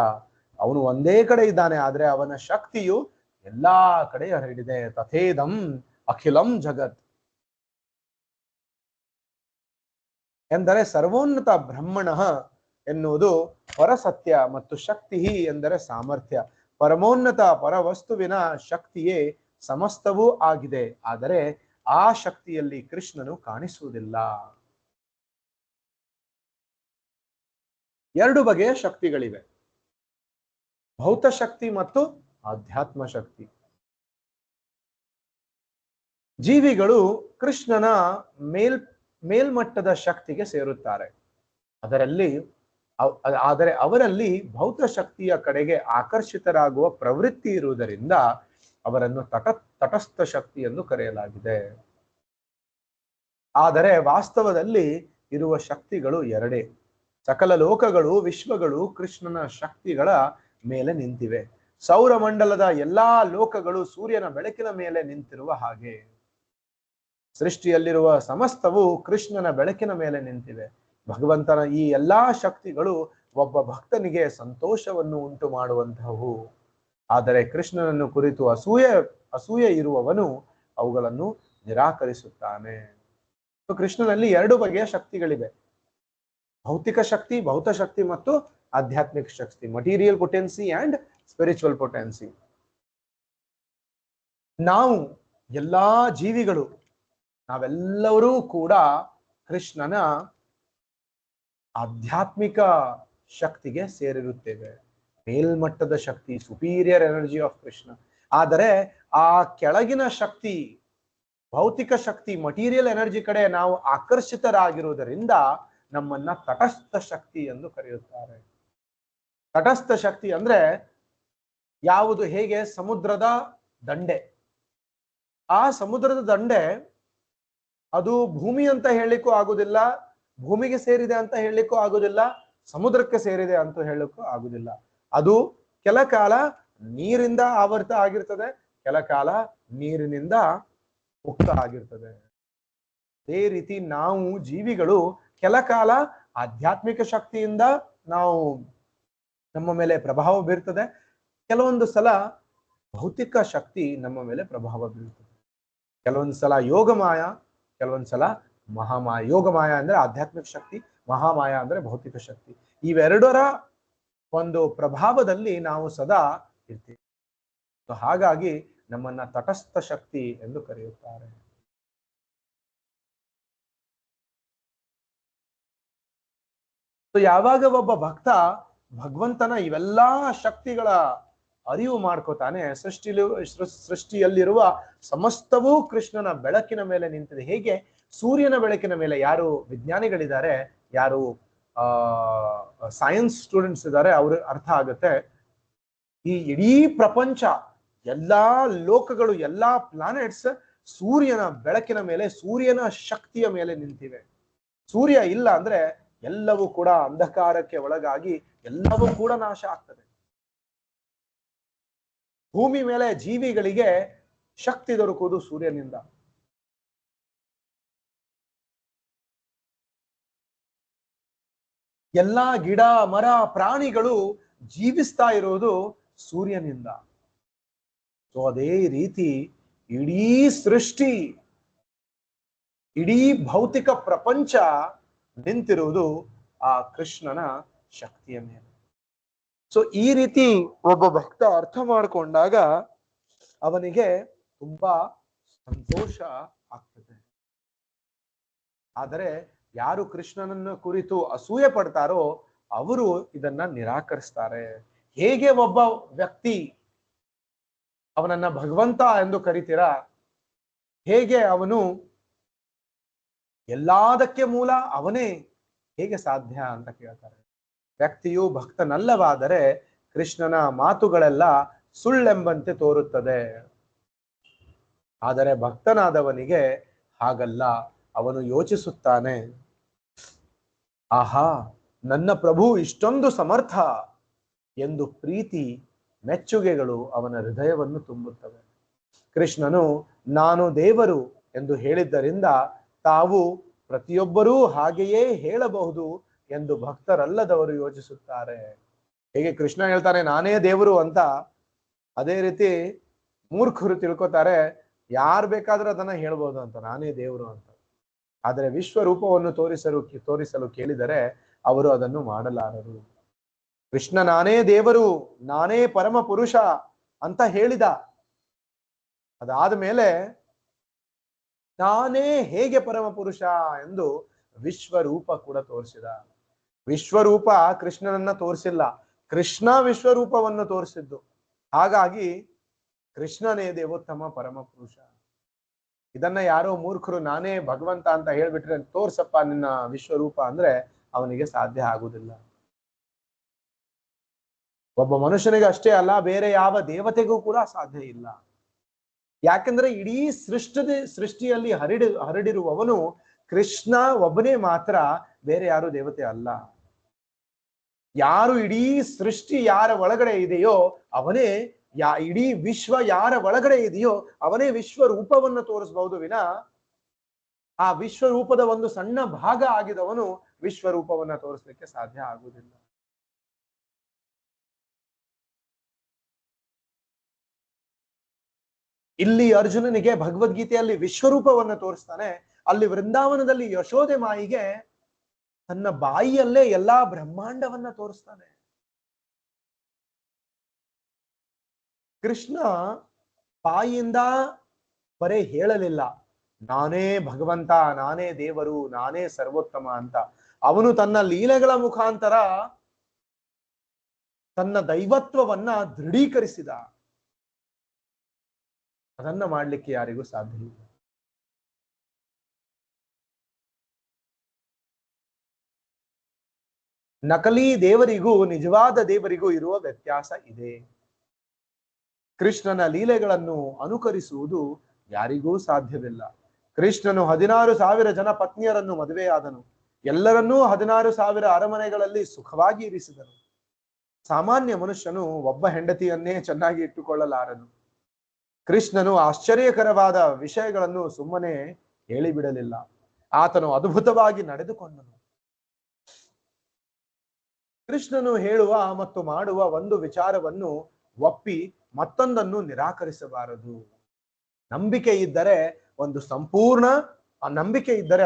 ಅವನು ಒಂದೇ ಕಡೆ ಇದ್ದಾನೆ, ಆದ್ರೆ ಅವನ ಶಕ್ತಿಯು ಎಲ್ಲಾ ಕಡೆ ಹರಡಿದೆ. ತಥೇದಂ ಅಖಿಲಂ ಜಗತ್ ಎಂದರೆ ಸರ್ವೋನ್ನತ ಬ್ರಹ್ಮಣ ಎನ್ನುವುದು ಪರಸತ್ಯ ಮತ್ತು ಶಕ್ತಿ ಎಂದರೆ ಸಾಮರ್ಥ್ಯ. ಪರಮೋನ್ನತ ಪರವಸ್ತುವಿನ ಶಕ್ತಿಯೇ ಸಮಸ್ತವೂ ಆಗಿದೆ, ಆದರೆ ಆ ಶಕ್ತಿಯಲ್ಲಿ ಕೃಷ್ಣನು ಕಾಣಿಸುವುದಿಲ್ಲ. ಎರಡು ಬಗೆಯ ಶಕ್ತಿಗಳಿವೆ, ಭೌತ ಶಕ್ತಿ ಮತ್ತು ಆಧ್ಯಾತ್ಮ ಶಕ್ತಿ. ಜೀವಿಗಳು ಕೃಷ್ಣನ ಮೇಲ್ಮಟ್ಟದ ಶಕ್ತಿಗೆ ಸೇರುತ್ತಾರೆ, ಆದರೆ ಅವರಲ್ಲಿ ಭೌತ ಶಕ್ತಿಯ ಕಡೆಗೆ ಆಕರ್ಷಿತರಾಗುವ ಪ್ರವೃತ್ತಿ ಇರುವುದರಿಂದ ಅವರನ್ನು ತಟಸ್ಥ ಶಕ್ತಿ ಎಂದು ಕರೆಯಲಾಗಿದೆ. ಆದರೆ ವಾಸ್ತವದಲ್ಲಿ ಇರುವ ಶಕ್ತಿಗಳು ಎರಡೇ. ಸಕಲ ಲೋಕಗಳು, ವಿಶ್ವಗಳು ಕೃಷ್ಣನ ಶಕ್ತಿಗಳ ಮೇಲೆ ನಿಂತಿವೆ. ಸೌರಮಂಡಲದ ಎಲ್ಲಾ ಲೋಕಗಳು ಸೂರ್ಯನ ಬೆಳಕಿನ ಮೇಲೆ ನಿಂತಿರುವ ಹಾಗೆ ಸೃಷ್ಟಿಯಲ್ಲಿರುವ ಸಮಸ್ತವು ಕೃಷ್ಣನ ಬೆಳಕಿನ ಮೇಲೆ ನಿಂತಿವೆ. ಭಗವಂತನ ಈ ಎಲ್ಲಾ ಶಕ್ತಿಗಳು ಒಬ್ಬ ಭಕ್ತನಿಗೆ ಸಂತೋಷವನ್ನು ಉಂಟು ಮಾಡುವಂತಹವು. ಆದರೆ ಕೃಷ್ಣನನ್ನು ಕುರಿತು ಅಸೂಯೆ ಇರುವವನು ಅವುಗಳನ್ನು ನಿರಾಕರಿಸುತ್ತಾನೆ. ಕೃಷ್ಣನಲ್ಲಿ ಎರಡು ಬಗೆಯ ಶಕ್ತಿಗಳಿವೆ, ಭೌತಿಕ ಶಕ್ತಿ, ಭೌತ ಶಕ್ತಿ ಮತ್ತು ಆಧ್ಯಾತ್ಮಿಕ ಶಕ್ತಿ, material potency and spiritual potency. ನಾವು ಎಲ್ಲಾ ಜೀವಿಗಳು, ನಾವೆಲ್ಲರೂ ಕೂಡ ಕೃಷ್ಣನ ಆಧ್ಯಾತ್ಮಿಕ ಶಕ್ತಿಗೆ ಸೇರಿರುತ್ತೇವೆ, ಮೇಲ್ಮಟ್ಟದ ಶಕ್ತಿ, ಸುಪೀರಿಯರ್ ಎನರ್ಜಿ ಆಫ್ ಕೃಷ್ಣ. ಆದರೆ ಆ ಕೆಳಗಿನ ಶಕ್ತಿ, ಭೌತಿಕ ಶಕ್ತಿ, ಮಟೀರಿಯಲ್ ಎನರ್ಜಿ ಕಡೆ ನಾವು ಆಕರ್ಷಿತರಾಗಿರುವುದರಿಂದ ನಮ್ಮನ್ನ ತಟಸ್ಥ ಶಕ್ತಿ ಎಂದು ಕರೆಯುತ್ತಾರೆ. ತಟಸ್ಥ ಶಕ್ತಿ ಅಂದ್ರೆ ಯಾವುದು? ಹೇಗೆ ಸಮುದ್ರದ ದಂಡೆ, ಆ ಸಮುದ್ರದ ದಂಡೆ ಅದು ಭೂಮಿ ಅಂತ ಹೇಳಲಿಕ್ಕೂ ಆಗುದಿಲ್ಲ, ಭೂಮಿಗೆ ಸೇರಿದೆ ಅಂತ ಹೇಳಲಿಕ್ಕೂ ಆಗುದಿಲ್ಲ, ಸಮುದ್ರಕ್ಕೆ ಸೇರಿದೆ ಅಂತ ಹೇಳಲಿಕ್ಕೂ ಆಗುದಿಲ್ಲ. ಅದು ಕೆಲ ಕಾಲ ನೀರಿಂದ ಆವೃತ ಆಗಿರ್ತದೆ, ಕೆಲ ಕಾಲ ನೀರಿನಿಂದ ಮುಕ್ತ ಆಗಿರ್ತದೆ. ಅದೇ ರೀತಿ ನಾವು ಜೀವಿಗಳು ಕೆಲ ಕಾಲ ಆಧ್ಯಾತ್ಮಿಕ ಶಕ್ತಿಯಿಂದ ನಾವು ನಮ್ಮ ಮೇಲೆ ಪ್ರಭಾವ ಬೀರ್ತದೆ, ಕೆಲವೊಂದು ಸಲ ಭೌತಿಕ ಶಕ್ತಿ ನಮ್ಮ ಮೇಲೆ ಪ್ರಭಾವ ಬೀರ್ತದೆ. ಕೆಲವೊಂದು ಸಲ ಯೋಗಮಾಯ, ಕೆಲವೊಂದು ಸಲ ಮಹಾಮಾಯ. ಯೋಗಮಾಯ ಅಂದ್ರೆ ಆಧ್ಯಾತ್ಮಿಕ ಶಕ್ತಿ, ಮಹಾಮಾಯ ಅಂದ್ರೆ ಭೌತಿಕ ಶಕ್ತಿ. ಇವೆರಡರ ಒಂದು ಪ್ರಭಾವದಲ್ಲಿ ನಾವು ಸದಾ ಇರ್ತೀವಿ. ಹಾಗಾಗಿ ನಮ್ಮನ್ನ ತಟಸ್ಥ ಶಕ್ತಿ ಎಂದು ಕರೆಯುತ್ತಾರೆ. ಯಾವಾಗ ಒಬ್ಬ ಭಕ್ತ ಭಗವಂತನ ಇವೆಲ್ಲಾ ಶಕ್ತಿಗಳ ಅರಿವು ಮಾಡ್ಕೋತಾನೆ, ಸೃಷ್ಟಿಯಲ್ಲಿರುವ ಸಮಸ್ತವೂ ಕೃಷ್ಣನ ಬೆಳಕಿನ ಮೇಲೆ ನಿಂತಿದೆ. ಹೇಗೆ ಸೂರ್ಯನ ಬೆಳಕಿನ ಮೇಲೆ ಯಾರು ವಿಜ್ಞಾನಿಗಳಿದ್ದಾರೆ, ಯಾರು ಸೈನ್ಸ್ ಸ್ಟೂಡೆಂಟ್ಸ್ ಇದ್ದಾರೆ, ಅವ್ರ ಅರ್ಥ ಆಗುತ್ತೆ ಈ ಇಡೀ ಪ್ರಪಂಚ, ಎಲ್ಲಾ ಲೋಕಗಳು, ಎಲ್ಲಾ ಪ್ಲಾನೆಟ್ಸ್ ಸೂರ್ಯನ ಬೆಳಕಿನ ಮೇಲೆ, ಸೂರ್ಯನ ಶಕ್ತಿಯ ಮೇಲೆ ನಿಂತಿವೆ. ಸೂರ್ಯ ಇಲ್ಲ ಅಂದ್ರೆ ಎಲ್ಲವೂ ಕೂಡ ಅಂಧಕಾರಕ್ಕೆ ಒಳಗಾಗಿ ಎಲ್ಲವೂ ಕೂಡ ನಾಶ ಆಗ್ತದೆ. ಭೂಮಿ ಮೇಲೆ ಜೀವಿಗಳಿಗೆ ಶಕ್ತಿ ದೊರಕುವುದು ಸೂರ್ಯನಿಂದ. ಎಲ್ಲಾ ಗಿಡ ಮರ ಪ್ರಾಣಿಗಳು ಜೀವಿಸ್ತಾ ಇರೋದು ಸೂರ್ಯನಿಂದ. ಸೊ ಅದೇ ರೀತಿ ಇಡೀ ಸೃಷ್ಟಿ, ಇಡೀ ಭೌತಿಕ ಪ್ರಪಂಚ ನಿಂತಿರುವುದು ಆ ಕೃಷ್ಣನ ಶಕ್ತಿಯ ಮೇಲೆ. ಸೊ ಈ ರೀತಿ ಒಬ್ಬ ಭಕ್ತ ಅರ್ಥ ಮಾಡಿಕೊಂಡಾಗ ಅವನಿಗೆ ತುಂಬಾ ಸಂತೋಷ ಆಗ್ತದೆ. ಆದರೆ ಯಾರು ಕೃಷ್ಣನನ್ನು ಕುರಿತು ಅಸೂಯೆ ಪಡ್ತಾರೋ ಅವರು ಇದನ್ನ ನಿರಾಕರಿಸ್ತಾರೆ. ಹೇಗೆ ಒಬ್ಬ ವ್ಯಕ್ತಿ ಅವನನ್ನ ಭಗವಂತ ಎಂದು ಕರಿತೀರಾ, ಹೇಗೆ ಅವನು ಎಲ್ಲದಕ್ಕೆ ಮೂಲ ಅವನೇ, ಹೇಗೆ ಸಾಧ್ಯ ಅಂತ ಕೇಳ್ತಾರೆ. ವ್ಯಕ್ತಿಯು ಭಕ್ತನಲ್ಲವಾದರೆ ಕೃಷ್ಣನ ಮಾತುಗಳೆಲ್ಲ ಸುಳ್ಳೆಂಬಂತೆ ತೋರುತ್ತದೆ. ಆದರೆ ಭಕ್ತನಾದವನಿಗೆ ಹಾಗಲ್ಲ. ಅವನು ಯೋಚಿಸುತ್ತಾನೆ, ಆಹಾ, ನನ್ನ ಪ್ರಭು ಇಷ್ಟೊಂದು ಸಮರ್ಥ ಎಂದು ಪ್ರೀತಿ ಮೆಚ್ಚುಗೆಗಳು ಅವನ ಹೃದಯವನ್ನು ತುಂಬುತ್ತವೆ. ಕೃಷ್ಣನು ನಾನು ದೇವರು ಎಂದು ಹೇಳಿದ್ದರಿಂದ ತಾವು ಪ್ರತಿಯೊಬ್ಬರೂ ಹಾಗೆಯೇ ಹೇಳಬಹುದು ಎಂದು ಭಕ್ತರಲ್ಲದವರು ಯೋಚಿಸುತ್ತಾರೆ. ಹೇಗೆ ಕೃಷ್ಣ ಹೇಳ್ತಾನೆ ನಾನೇ ದೇವರು ಅಂತ, ಅದೇ ರೀತಿ ಮೂರ್ಖರು ತಿಳ್ಕೊತಾರೆ ಯಾರು ಬೇಕಾದ್ರೂ ಅದನ್ನ ಹೇಳ್ಬೋದು ಅಂತ, ನಾನೇ ದೇವರು ಅಂತ. ಆದರೆ ವಿಶ್ವರೂಪವನ್ನು ತೋರಿಸಲು ಕೇಳಿದರೆ ಅವರು ಅದನ್ನು ಮಾಡಲಾರರು. ಕೃಷ್ಣ ನಾನೇ ದೇವರು, ನಾನೇ ಪರಮ ಪುರುಷ ಅಂತ ಹೇಳಿದ. ಅದಾದ ಮೇಲೆ ನಾನೇ ಹೇಗೆ ಪರಮ ಪುರುಷ ಎಂದು ವಿಶ್ವರೂಪ ಕೂಡ ತೋರಿಸಿದ. ವಿಶ್ವರೂಪ ಕೃಷ್ಣನನ್ನ ತೋರಿಸಿಲ್ಲ, ಕೃಷ್ಣ ವಿಶ್ವರೂಪವನ್ನು ತೋರಿಸಿದ್ದು. ಹಾಗಾಗಿ ಕೃಷ್ಣನೇ ದೇವೋತ್ತಮ ಪರಮ ಪುರುಷ. ಇದನ್ನ ಯಾರೋ ಮೂರ್ಖರು ನಾನೇ ಭಗವಂತ ಅಂತ ಹೇಳ್ಬಿಟ್ರೆ ತೋರ್ಸಪ್ಪ ನಿನ್ನ ವಿಶ್ವರೂಪ ಅಂದ್ರೆ ಅವನಿಗೆ ಸಾಧ್ಯ ಆಗುವುದಿಲ್ಲ. ಒಬ್ಬ ಮನುಷ್ಯನಿಗೆ ಅಷ್ಟೇ ಅಲ್ಲ, ಬೇರೆ ಯಾವ ದೇವತೆಗೂ ಕೂಡ ಸಾಧ್ಯ ಇಲ್ಲ. ಯಾಕಂದ್ರೆ ಇಡೀ ಸೃಷ್ಟಿಯಲ್ಲಿ ಹರಡಿರುವವನು ಕೃಷ್ಣ ಒಬ್ಬನೇ ಮಾತ್ರ, ಬೇರೆ ಯಾರು ದೇವತೆ ಅಲ್ಲ. ಯಾರು ಇಡೀ ಸೃಷ್ಟಿ ಯಾರ ಒಳಗಡೆ ಇದೆಯೋ ಅವನೇ, ಇಡೀ ವಿಶ್ವ ಯಾರ ಒಳಗಡೆ ಇದೆಯೋ ಅವನೇ ವಿಶ್ವರೂಪವನ್ನು ತೋರಿಸಬಹುದು ವಿನ ಆ ವಿಶ್ವರೂಪದ ಒಂದು ಸಣ್ಣ ಭಾಗ ಆಗಿದವನು ವಿಶ್ವರೂಪವನ್ನ ತೋರಿಸ್ಲಿಕ್ಕೆ ಸಾಧ್ಯ ಆಗುವುದಿಲ್ಲ. ಇಲ್ಲಿ ಅರ್ಜುನನಿಗೆ ಭಗವದ್ಗೀತೆಯಲ್ಲಿ ವಿಶ್ವರೂಪವನ್ನು ತೋರಿಸ್ತಾನೆ. ಅಲ್ಲಿ ವೃಂದಾವನದಲ್ಲಿ ಯಶೋದೆ ಮಾಯಿಗೆ ತನ್ನ ಬಾಯಿಯಲ್ಲೇ ಎಲ್ಲಾ ಬ್ರಹ್ಮಾಂಡವನ್ನ ತೋರಿಸ್ತಾನೆ. ಕೃಷ್ಣ ಬಾಯಿಯಿಂದ ಬರೇ ಹೇಳಲಿಲ್ಲ ನಾನೇ ಭಗವಂತ, ನಾನೇ ದೇವರು, ನಾನೇ ಸರ್ವೋತ್ತಮ ಅಂತ. ಅವನು ತನ್ನ ಲೀಲೆಗಳ ಮುಖಾಂತರ ತನ್ನ ದೈವತ್ವವನ್ನ ದೃಢೀಕರಿಸಿದ. ಅದನ್ನ ಮಾಡ್ಲಿಕ್ಕೆ ಯಾರಿಗೂ ಸಾಧ್ಯ ಇಲ್ಲ. ನಕಲಿ ದೇವರಿಗೂ ನಿಜವಾದ ದೇವರಿಗೂ ಇರುವ ವ್ಯತ್ಯಾಸ ಇದೆ. ಕೃಷ್ಣನ ಲೀಲೆಗಳನ್ನು ಅನುಕರಿಸುವುದು ಯಾರಿಗೂ ಸಾಧ್ಯವಿಲ್ಲ. ಕೃಷ್ಣನು 16,000 ಜನ ಪತ್ನಿಯರನ್ನು ಮದುವೆಯಾದನು. ಎಲ್ಲರನ್ನೂ 16,000 ಅರಮನೆಗಳಲ್ಲಿ ಸುಖವಾಗಿ ಇರಿಸಿದನು. ಸಾಮಾನ್ಯ ಮನುಷ್ಯನು ಒಬ್ಬ ಹೆಂಡತಿಯನ್ನೇ ಚೆನ್ನಾಗಿ ಇಟ್ಟುಕೊಳ್ಳಲಾರನು. ಕೃಷ್ಣನು ಆಶ್ಚರ್ಯಕರವಾದ ವಿಷಯಗಳನ್ನು ಸುಮ್ಮನೆ ಹೇಳಿಬಿಡಲಿಲ್ಲ. ಆತನು ಅದ್ಭುತವಾಗಿ ನಡೆದುಕೊಂಡನು. ಕೃಷ್ಣನು ಹೇಳುವ ಮತ್ತು ಮಾಡುವ ಒಂದು ವಿಚಾರವನ್ನು ಒಪ್ಪಿ ಮತ್ತೊಂದನ್ನು ನಿರಾಕರಿಸಬಾರದು. ನಂಬಿಕೆ ಇದ್ದರೆ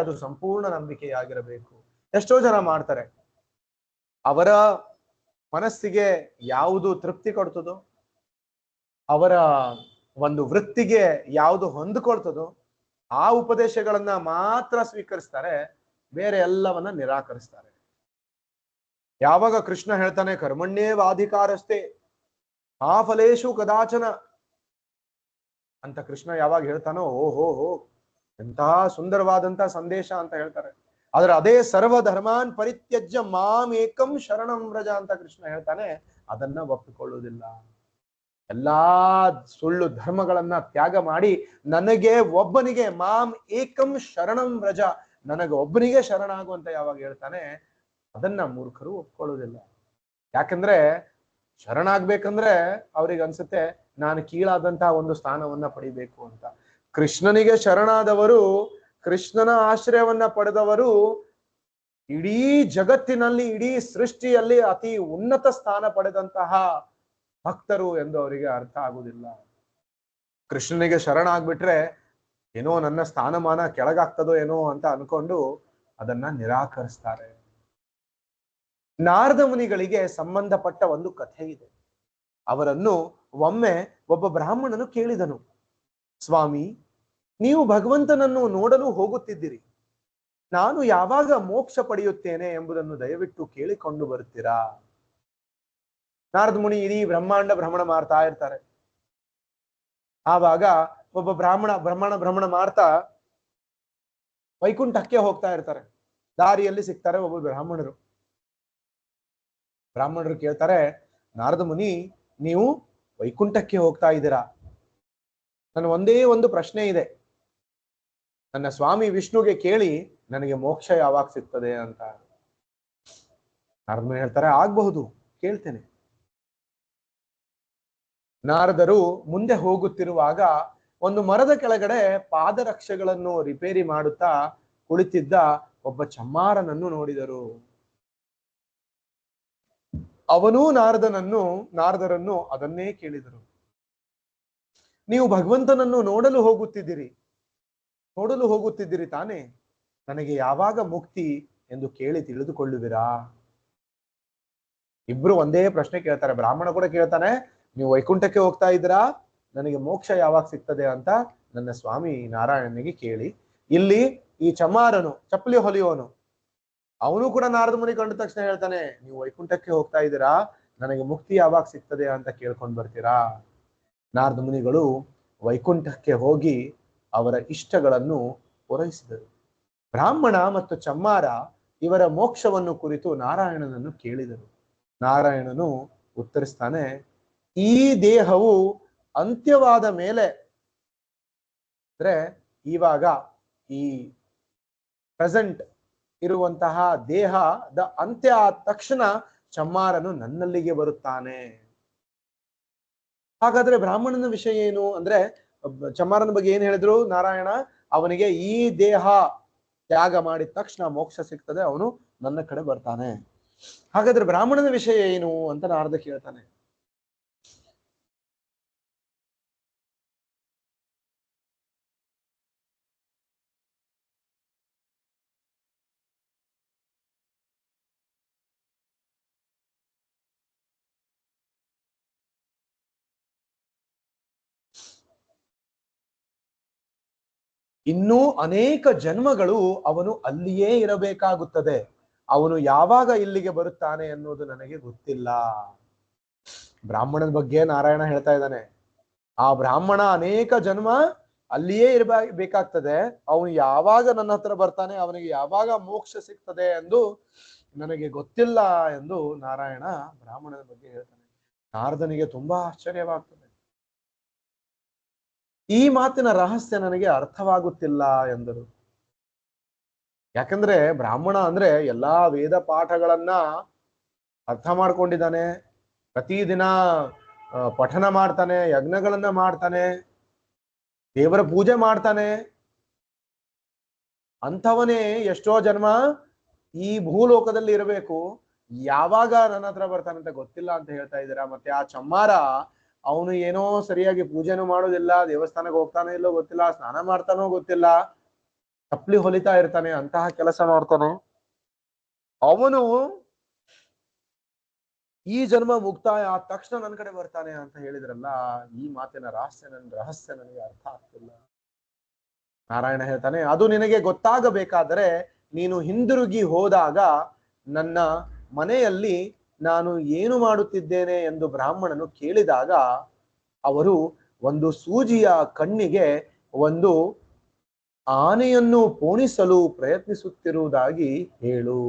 ಅದು ಸಂಪೂರ್ಣ ನಂಬಿಕೆಯಾಗಿರಬೇಕು. ಎಷ್ಟೋ ಜನ ಮಾಡ್ತಾರೆ. ಅವರ ಮನಸ್ಸಿಗೆ ಯಾವುದು ತೃಪ್ತಿ ಕೊಡ್ತದೋ, ಅವರ ಒಂದು ವೃತ್ತಿಗೆ ಯಾವುದು ಹೊಂದಿಕೊಳ್ತದೋ ಆ ಉಪದೇಶಗಳನ್ನ ಮಾತ್ರ ಸ್ವೀಕರಿಸ್ತಾರೆ, ಬೇರೆ ಎಲ್ಲವನ್ನ ನಿರಾಕರಿಸ್ತಾರೆ. ಯಾವಾಗ ಕೃಷ್ಣ ಹೇಳ್ತಾನೆ ಕರ್ಮಣ್ಯೇವಾಧಿಕಾರಸ್ಥೆ ಆ ಫಲೇಶು ಕದಾಚನ ಅಂತ ಕೃಷ್ಣ ಯಾವಾಗ ಹೇಳ್ತಾನೋ, ಓಹೋ ಹೋ ಎಂತಹ ಸುಂದರವಾದಂತಹ ಸಂದೇಶ ಅಂತ ಹೇಳ್ತಾರೆ. ಆದ್ರೆ ಅದೇ ಸರ್ವ ಧರ್ಮಾನ್ ಪರಿತ್ಯಜ್ಯ ಮಾಂ ಏಕಂ ಶರಣಂ ವ್ರಜ ಅಂತ ಕೃಷ್ಣ ಹೇಳ್ತಾನೆ, ಅದನ್ನ ಒಪ್ಪಿಕೊಳ್ಳುವುದಿಲ್ಲ. ಎಲ್ಲಾ ಸುಳ್ಳು ಧರ್ಮಗಳನ್ನ ತ್ಯಾಗ ಮಾಡಿ ನನಗೆ ಒಬ್ಬನಿಗೆ ಮಾಂ ಏಕಂ ಶರಣಂ ವ್ರಜ, ನನಗೆ ಒಬ್ಬನಿಗೆ ಶರಣಾಗುವಂತ ಯಾವಾಗ ಹೇಳ್ತಾನೆ, ಅದನ್ನ ಮೂರ್ಖರು ಒಪ್ಕೊಳ್ಳುವುದಿಲ್ಲ. ಯಾಕಂದ್ರೆ ಶರಣಾಗ್ಬೇಕಂದ್ರೆ ಅವ್ರಿಗೆ ಅನ್ಸುತ್ತೆ ನಾನು ಕೀಳಾದಂತಹ ಒಂದು ಸ್ಥಾನವನ್ನ ಪಡಿಬೇಕು ಅಂತ. ಕೃಷ್ಣನಿಗೆ ಶರಣಾದವರು, ಕೃಷ್ಣನ ಆಶ್ರಯವನ್ನ ಪಡೆದವರು ಇಡೀ ಜಗತ್ತಿನಲ್ಲಿ, ಇಡೀ ಸೃಷ್ಟಿಯಲ್ಲಿ ಅತಿ ಉನ್ನತ ಸ್ಥಾನ ಪಡೆದಂತಹ ಭಕ್ತರು ಎಂದು ಅವರಿಗೆ ಅರ್ಥ ಆಗುವುದಿಲ್ಲ. ಕೃಷ್ಣನಿಗೆ ಶರಣಾಗ್ಬಿಟ್ರೆ ಏನೋ ನನ್ನ ಸ್ಥಾನಮಾನ ಕೆಳಗಾಗ್ತದೋ ಏನೋ ಅಂತ ಅನ್ಕೊಂಡು ಅದನ್ನ ನಿರಾಕರಿಸ್ತಾರೆ. ನಾರದ ಮುನಿಗಳಿಗೆ ಸಂಬಂಧಪಟ್ಟ ಒಂದು ಕಥೆ ಇದೆ. ಅವರನ್ನು ಒಮ್ಮೆ ಒಬ್ಬ ಬ್ರಾಹ್ಮಣನು ಕೇಳಿದನು, ಸ್ವಾಮಿ, ನೀವು ಭಗವಂತನನ್ನು ನೋಡಲು ಹೋಗುತ್ತಿದ್ದೀರಿ, ನಾನು ಯಾವಾಗ ಮೋಕ್ಷ ಪಡೆಯುತ್ತೇನೆ ಎಂಬುದನ್ನು ದಯವಿಟ್ಟು ಕೇಳಿಕೊಂಡು ಬರುತ್ತೀರಾ? ನಾರದ ಮುನಿ ಇಡೀ ಬ್ರಹ್ಮಾಂಡ ಭ್ರಮಣ ಮಾಡ್ತಾ ಇರ್ತಾರೆ. ಆವಾಗ ಒಬ್ಬ ಭ್ರಮಣ ಮಾಡ್ತಾ ವೈಕುಂಠಕ್ಕೆ ಹೋಗ್ತಾ ಇರ್ತಾರೆ. ದಾರಿಯಲ್ಲಿ ಸಿಗ್ತಾರೆ ಒಬ್ಬ ಬ್ರಾಹ್ಮಣರು ಕೇಳ್ತಾರೆ, ನಾರದ ಮುನಿ, ನೀವು ವೈಕುಂಠಕ್ಕೆ ಹೋಗ್ತಾ ಇದ್ದೀರಾ, ನನ್ನ ಒಂದೇ ಒಂದು ಪ್ರಶ್ನೆ ಇದೆ, ನನ್ನ ಸ್ವಾಮಿ ವಿಷ್ಣುಗೆ ಕೇಳಿ ನನಗೆ ಮೋಕ್ಷ ಯಾವಾಗ ಸಿಗ್ತದೆ ಅಂತ. ನಾರದ ಮುನಿ ಹೇಳ್ತಾರೆ, ಆಗ್ಬಹುದು, ಕೇಳ್ತೇನೆ. ನಾರದರು ಮುಂದೆ ಹೋಗುತ್ತಿರುವಾಗ ಒಂದು ಮರದ ಕೆಳಗಡೆ ಪಾದರಕ್ಷೆಗಳನ್ನು ರಿಪೇರಿ ಮಾಡುತ್ತಾ ಕುಳಿತಿದ್ದ ಒಬ್ಬ ಚಮ್ಮಾರನನ್ನು ನೋಡಿದರು. ಅವನೂ ನಾರದರನ್ನು ಅದನ್ನೇ ಕೇಳಿದರು, ನೀವು ಭಗವಂತನನ್ನು ನೋಡಲು ಹೋಗುತ್ತಿದ್ದೀರಿ ತಾನೆ, ನನಗೆ ಯಾವಾಗ ಮುಕ್ತಿ ಎಂದು ಕೇಳಿ ತಿಳಿದುಕೊಳ್ಳುವಿರಾ? ಇಬ್ರು ಒಂದೇ ಪ್ರಶ್ನೆ ಕೇಳ್ತಾರೆ. ಬ್ರಾಹ್ಮಣ ಕೂಡ ಕೇಳ್ತಾನೆ, ನೀವು ವೈಕುಂಠಕ್ಕೆ ಹೋಗ್ತಾ ಇದ್ದೀರಾ, ನನಗೆ ಮೋಕ್ಷ ಯಾವಾಗ ಸಿಗ್ತದೆ ಅಂತ ನನ್ನ ಸ್ವಾಮಿ ನಾರಾಯಣನಿಗೆ ಕೇಳಿ. ಇಲ್ಲಿ ಈ ಚಮ್ಮಾರನು, ಚಪ್ಪಲಿ ಹೊಲಿಯೋನು, ಅವನು ಕೂಡ ನಾರದ ಮುನಿ ಕಂಡ ತಕ್ಷಣ ಹೇಳ್ತಾನೆ, ನೀವು ವೈಕುಂಠಕ್ಕೆ ಹೋಗ್ತಾ ಇದ್ದೀರಾ, ನನಗೆ ಮುಕ್ತಿ ಯಾವಾಗ ಸಿಗ್ತದೆ ಅಂತ ಕೇಳ್ಕೊಂಡ್ ಬರ್ತೀರಾ? ನಾರದ ಮುನಿಗಳು ವೈಕುಂಠಕ್ಕೆ ಹೋಗಿ ಅವರ ಇಷ್ಟಗಳನ್ನು ಪೂರೈಸಿದರು. ಬ್ರಾಹ್ಮಣ ಮತ್ತು ಚಮ್ಮಾರ ಇವರ ಮೋಕ್ಷವನ್ನು ಕುರಿತು ನಾರಾಯಣನನ್ನು ಕೇಳಿದರು. ನಾರಾಯಣನು ಉತ್ತರಿಸ್ತಾನೆ, ಈ ದೇಹವು ಅಂತ್ಯವಾದ ಮೇಲೆ, ಅಂದ್ರೆ ಇವಾಗ ಈ ಪ್ರೆಸೆಂಟ್ ಇರುವಂತಹ ದೇಹದ ಅಂತ್ಯ ಆದ ತಕ್ಷಣ ಚಮ್ಮಾರನು ನನ್ನಲ್ಲಿಗೆ ಬರುತ್ತಾನೆ. ಹಾಗಾದ್ರೆ ಬ್ರಾಹ್ಮಣನ ವಿಷಯ ಏನು ಅಂದ್ರೆ, ಚಮ್ಮಾರನ ಬಗ್ಗೆ ಏನ್ ಹೇಳಿದ್ರು ನಾರಾಯಣ, ಅವನಿಗೆ ಈ ದೇಹ ತ್ಯಾಗ ಮಾಡಿದ ತಕ್ಷಣ ಮೋಕ್ಷ ಸಿಗ್ತದೆ, ಅವನು ನನ್ನ ಕಡೆ ಬರ್ತಾನೆ. ಹಾಗಾದ್ರೆ ಬ್ರಾಹ್ಮಣನ ವಿಷಯ ಏನು ಅಂತ ನಾರದ ಕೇಳ್ತಾನೆ. ಇನ್ನೂ ಅನೇಕ ಜನ್ಮಗಳು ಅವನು ಅಲ್ಲಿಯೇ ಇರಬೇಕಾಗುತ್ತದೆ, ಅವನು ಯಾವಾಗ ಇಲ್ಲಿಗೆ ಬರುತ್ತಾನೆ ಅನ್ನೋದು ನನಗೆ ಗೊತ್ತಿಲ್ಲ. ಬ್ರಾಹ್ಮಣನ ಬಗ್ಗೆ ನಾರಾಯಣ ಹೇಳ್ತಾ ಇದ್ದಾನೆ, ಆ ಬ್ರಾಹ್ಮಣ ಅನೇಕ ಜನ್ಮ ಅಲ್ಲಿಯೇ ಬೇಕಾಗ್ತದೆ, ಅವನು ಯಾವಾಗ ನನ್ನ ಹತ್ರ ಬರ್ತಾನೆ, ಅವನಿಗೆ ಯಾವಾಗ ಮೋಕ್ಷ ಸಿಗ್ತದೆ ಎಂದು ನನಗೆ ಗೊತ್ತಿಲ್ಲ ಎಂದು ನಾರಾಯಣ ಬ್ರಾಹ್ಮಣನ ಬಗ್ಗೆ ಹೇಳ್ತಾನೆ. ನಾರದನಿಗೆ ತುಂಬಾ ಆಶ್ಚರ್ಯವಾಗ್ತದೆ. ಈ ಮಾತಿನ ರಹಸ್ಯ ನನಗೆ ಅರ್ಥವಾಗುತ್ತಿಲ್ಲ ಎಂದರು. ಯಾಕಂದ್ರೆ ಬ್ರಾಹ್ಮಣ ಅಂದ್ರೆ ಎಲ್ಲಾ ವೇದ ಪಾಠಗಳನ್ನ ಅರ್ಥ ಮಾಡ್ಕೊಂಡಿದ್ದಾನೆ, ಪ್ರತಿದಿನ ಪಠನ ಮಾಡ್ತಾನೆ, ಯಜ್ಞಗಳನ್ನ ಮಾಡ್ತಾನೆ, ದೇವರ ಪೂಜೆ ಮಾಡ್ತಾನೆ. ಅಂಥವನೇ ಎಷ್ಟೋ ಜನ್ಮ ಈ ಭೂಲೋಕದಲ್ಲಿ ಇರಬೇಕು, ಯಾವಾಗ ನನ್ನ ಹತ್ರ ಬರ್ತಾನೆ ಅಂತ ಗೊತ್ತಿಲ್ಲ ಅಂತ ಹೇಳ್ತಾ ಇದ್ದೀರಾ. ಮತ್ತೆ ಆ ಚಮ್ಮಾರ, ಅವನು ಏನೋ ಸರಿಯಾಗಿ ಪೂಜೆನೂ ಮಾಡೋದಿಲ್ಲ, ದೇವಸ್ಥಾನಕ್ಕೆ ಹೋಗ್ತಾನೋ ಇಲ್ಲೋ ಗೊತ್ತಿಲ್ಲ, ಸ್ನಾನ ಮಾಡ್ತಾನೋ ಗೊತ್ತಿಲ್ಲ, ಚಪ್ಪಲಿ ಹೊಲಿತಾ ಇರ್ತಾನೆ, ಅಂತಹ ಕೆಲಸ ಮಾಡ್ತಾನೆ. ಅವನು ಈ ಜನ್ಮ ಮುಕ್ತಾಯ ಆದ ತಕ್ಷಣ ನನ್ನ ಕಡೆ ಬರ್ತಾನೆ ಅಂತ ಹೇಳಿದ್ರಲ್ಲ, ಈ ಮಾತಿನ ರಹಸ್ಯ ನನಗೆ ಅರ್ಥ ಆಗ್ತಿಲ್ಲ. ನಾರಾಯಣ ಹೇಳ್ತಾನೆ, ಅದು ನಿನಗೆ ಗೊತ್ತಾಗಬೇಕಾದರೆ ನೀನು ಹಿಂದಿರುಗಿ ಹೋದಾಗ ನನ್ನ ಮನೆಯಲ್ಲಿ ನಾನು ಏನು ಮಾಡುತ್ತಿದ್ದೇನೆ ಎಂದು ಬ್ರಾಹ್ಮಣನು ಕೇಳಿದಾಗ ಅವರು ಒಂದು ಸೂಜಿಯ ಕಣ್ಣಿಗೆ ಒಂದು ಆನೆಯನ್ನು ಪೋಣಿಸಲು ಪ್ರಯತ್ನಿಸುತ್ತಿರುವುದಾಗಿ ಹೇಳು.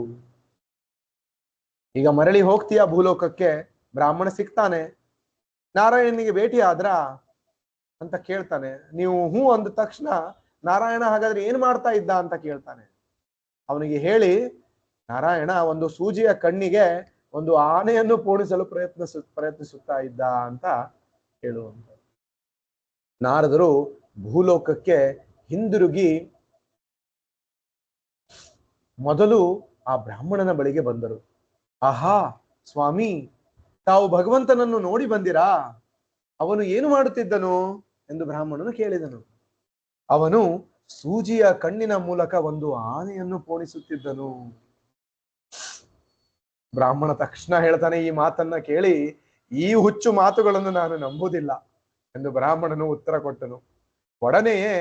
ಈಗ ಮರಳಿ ಹೋಗ್ತೀಯ ಭೂಲೋಕಕ್ಕೆ, ಬ್ರಾಹ್ಮಣ ಸಿಗ್ತಾನೆ, ನಾರಾಯಣನಿಗೆ ಭೇಟಿ ಆದ್ರ ಅಂತ ಕೇಳ್ತಾನೆ. ನೀವು ಹೂ ಅಂದ ತಕ್ಷಣ ನಾರಾಯಣ ಹಾಗಾದ್ರೆ ಏನ್ ಮಾಡ್ತಾ ಇದ್ದ ಅಂತ ಕೇಳ್ತಾನೆ. ಅವನಿಗೆ ಹೇಳಿ, ನಾರಾಯಣ ಒಂದು ಸೂಜಿಯ ಕಣ್ಣಿಗೆ ಒಂದು ಆನೆಯನ್ನು ಪೋಣಿಸಲು ಪ್ರಯತ್ನಿಸುತ್ತಾ ಇದ್ದ ಅಂತ ಹೇಳುವಂತ. ನಾರದರು ಭೂಲೋಕಕ್ಕೆ ಹಿಂದಿರುಗಿ ಮೊದಲು ಆ ಬ್ರಾಹ್ಮಣನ ಬಳಿಗೆ ಬಂದರು. ಆಹಾ ಸ್ವಾಮಿ, ತಾವು ಭಗವಂತನನ್ನು ನೋಡಿ ಬಂದಿರಾ? ಅವನು ಏನು ಮಾಡುತ್ತಿದ್ದನು ಎಂದು ಬ್ರಾಹ್ಮಣನು ಕೇಳಿದನು. ಅವನು ಸೂಜಿಯ ಕಣ್ಣಿನ ಮೂಲಕ ಒಂದು ಆನೆಯನ್ನು ಪೋಣಿಸುತ್ತಿದ್ದನು. ಬ್ರಾಹ್ಮಣ ತಕ್ಷಣ ಹೇಳ್ತಾನೆ, ಈ ಮಾತನ್ನ ಕೇಳಿ ಈ ಹುಚ್ಚು ಮಾತುಗಳನ್ನು ನಾನು ನಂಬುವುದಿಲ್ಲ ಎಂದು ಬ್ರಾಹ್ಮಣನು ಉತ್ತರ ಕೊಟ್ಟನು. ಒಡನೆಯೇ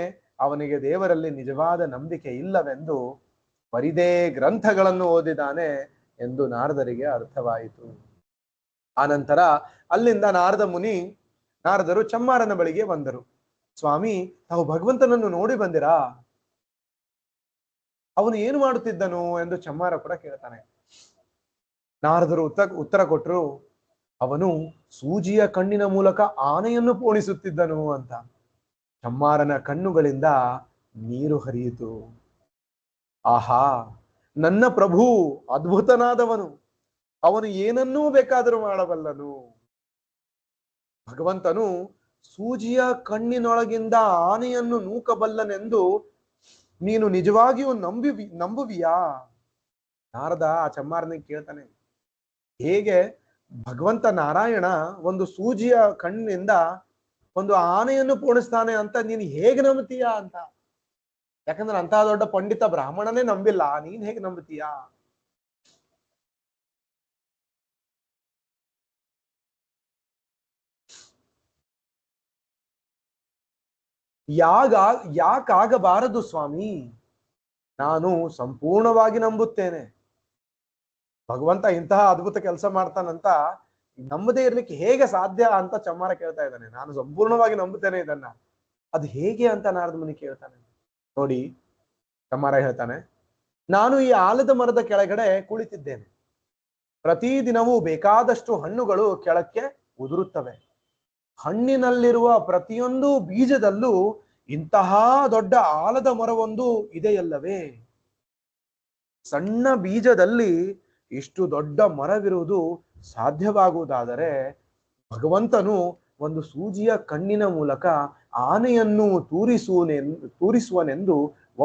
ಅವನಿಗೆ ದೇವರಲ್ಲಿ ನಿಜವಾದ ನಂಬಿಕೆ ಇಲ್ಲವೆಂದು ಪರಿದೇ ಗ್ರಂಥಗಳನ್ನು ಓದಿದಾನೆ ಎಂದು ನಾರದರಿಗೆ ಅರ್ಥವಾಯಿತು. ಆನಂತರ ಅಲ್ಲಿಂದ ನಾರದರು ಚಮ್ಮಾರನ ಬಳಿಗೆ ಬಂದರು. ಸ್ವಾಮಿ, ತಾವು ಭಗವಂತನನ್ನು ನೋಡಿ ಬಂದಿರಾ? ಅವನು ಏನು ಮಾಡುತ್ತಿದ್ದನು ಎಂದು ಚಮ್ಮಾರ ಕೂಡ ಕೇಳ್ತಾನೆ. ನಾರದರು ಉತ್ತರ ಕೊಟ್ಟರು, ಅವನು ಸೂಜಿಯ ಕಣ್ಣಿನ ಮೂಲಕ ಆನೆಯನ್ನು ಪೋಣಿಸುತ್ತಿದ್ದನು ಅಂತ. ಚಮ್ಮಾರನ ಕಣ್ಣುಗಳಿಂದ ನೀರು ಹರಿಯಿತು. ಆಹಾ, ನನ್ನ ಪ್ರಭು ಅದ್ಭುತನಾದವನು, ಅವನು ಏನನ್ನೂ ಬೇಕಾದರೂ ಮಾಡಬಲ್ಲನು. ಭಗವಂತನು ಸೂಜಿಯ ಕಣ್ಣಿನೊಳಗಿಂದ ಆನೆಯನ್ನು ನೂಕಬಲ್ಲನೆಂದು ನೀನು ನಿಜವಾಗಿಯೂ ನಂಬುವಿಯಾ? ನಾರದ ಆ ಚಮ್ಮಾರನಿಗೆ ಕೇಳ್ತಾನೆ, ಹೇಗೆ ಭಗವಂತ ನಾರಾಯಣ ಒಂದು ಸೂಜಿಯ ಕಣ್ಣಿನಿಂದ ಒಂದು ಆನೆಯನ್ನು ಪೋಣಿಸ್ತಾನೆ ಅಂತ ನೀನು ಹೇಗೆ ನಂಬುತ್ತೀಯಾ ಅಂತ. ಯಾಕಂದ್ರೆ ಅಂತಹ ದೊಡ್ಡ ಪಂಡಿತ ಬ್ರಾಹ್ಮಣನೇ ನಂಬಿಲ್ಲ, ನೀನ್ ಹೇಗೆ ನಂಬುತ್ತೀಯಾ? ಯಾಕಾಗಬಾರದು ಸ್ವಾಮಿ? ನಾನು ಸಂಪೂರ್ಣವಾಗಿ ನಂಬುತ್ತೇನೆ. ಭಗವಂತ ಇಂತಹ ಅದ್ಭುತ ಕೆಲಸ ಮಾಡ್ತಾನಂತ ನಂಬದೇ ಇರ್ಲಿಕ್ಕೆ ಹೇಗೆ ಸಾಧ್ಯ ಅಂತ ಚಮ್ಮಾರ ಕೇಳ್ತಾ ಇದ್ದಾನೆ. ನಾನು ಸಂಪೂರ್ಣವಾಗಿ ನಂಬುತ್ತೇನೆ ಇದನ್ನ, ಅದು ಹೇಗೆ ಅಂತ ನಾರದ ಮುನಿ ಕೇಳ್ತಾನೆ. ನೋಡಿ, ಚಮ್ಮಾರ ಹೇಳ್ತಾನೆ, ನಾನು ಈ ಆಲದ ಮರದ ಕೆಳಗಡೆ ಕುಳಿತಿದ್ದೇನೆ. ಪ್ರತಿದಿನವೂ ಬೇಕಾದಷ್ಟು ಹಣ್ಣುಗಳು ಕೆಳಕ್ಕೆ ಉದುರುತ್ತವೆ. ಹಣ್ಣಿನಲ್ಲಿರುವ ಪ್ರತಿಯೊಂದು ಬೀಜದಲ್ಲೂ ಇಂತಹ ದೊಡ್ಡ ಆಲದ ಮರವೊಂದು ಇದೆಯಲ್ಲವೇ? ಸಣ್ಣ ಬೀಜದಲ್ಲಿ ಇಷ್ಟು ದೊಡ್ಡ ಮರವಿರುವುದು ಸಾಧ್ಯವಾಗುವುದಾದರೆ ಭಗವಂತನು ಒಂದು ಸೂಜಿಯ ಕಣ್ಣಿನ ಮೂಲಕ ಆನೆಯನ್ನು ತೂರಿಸುವನೆಂದು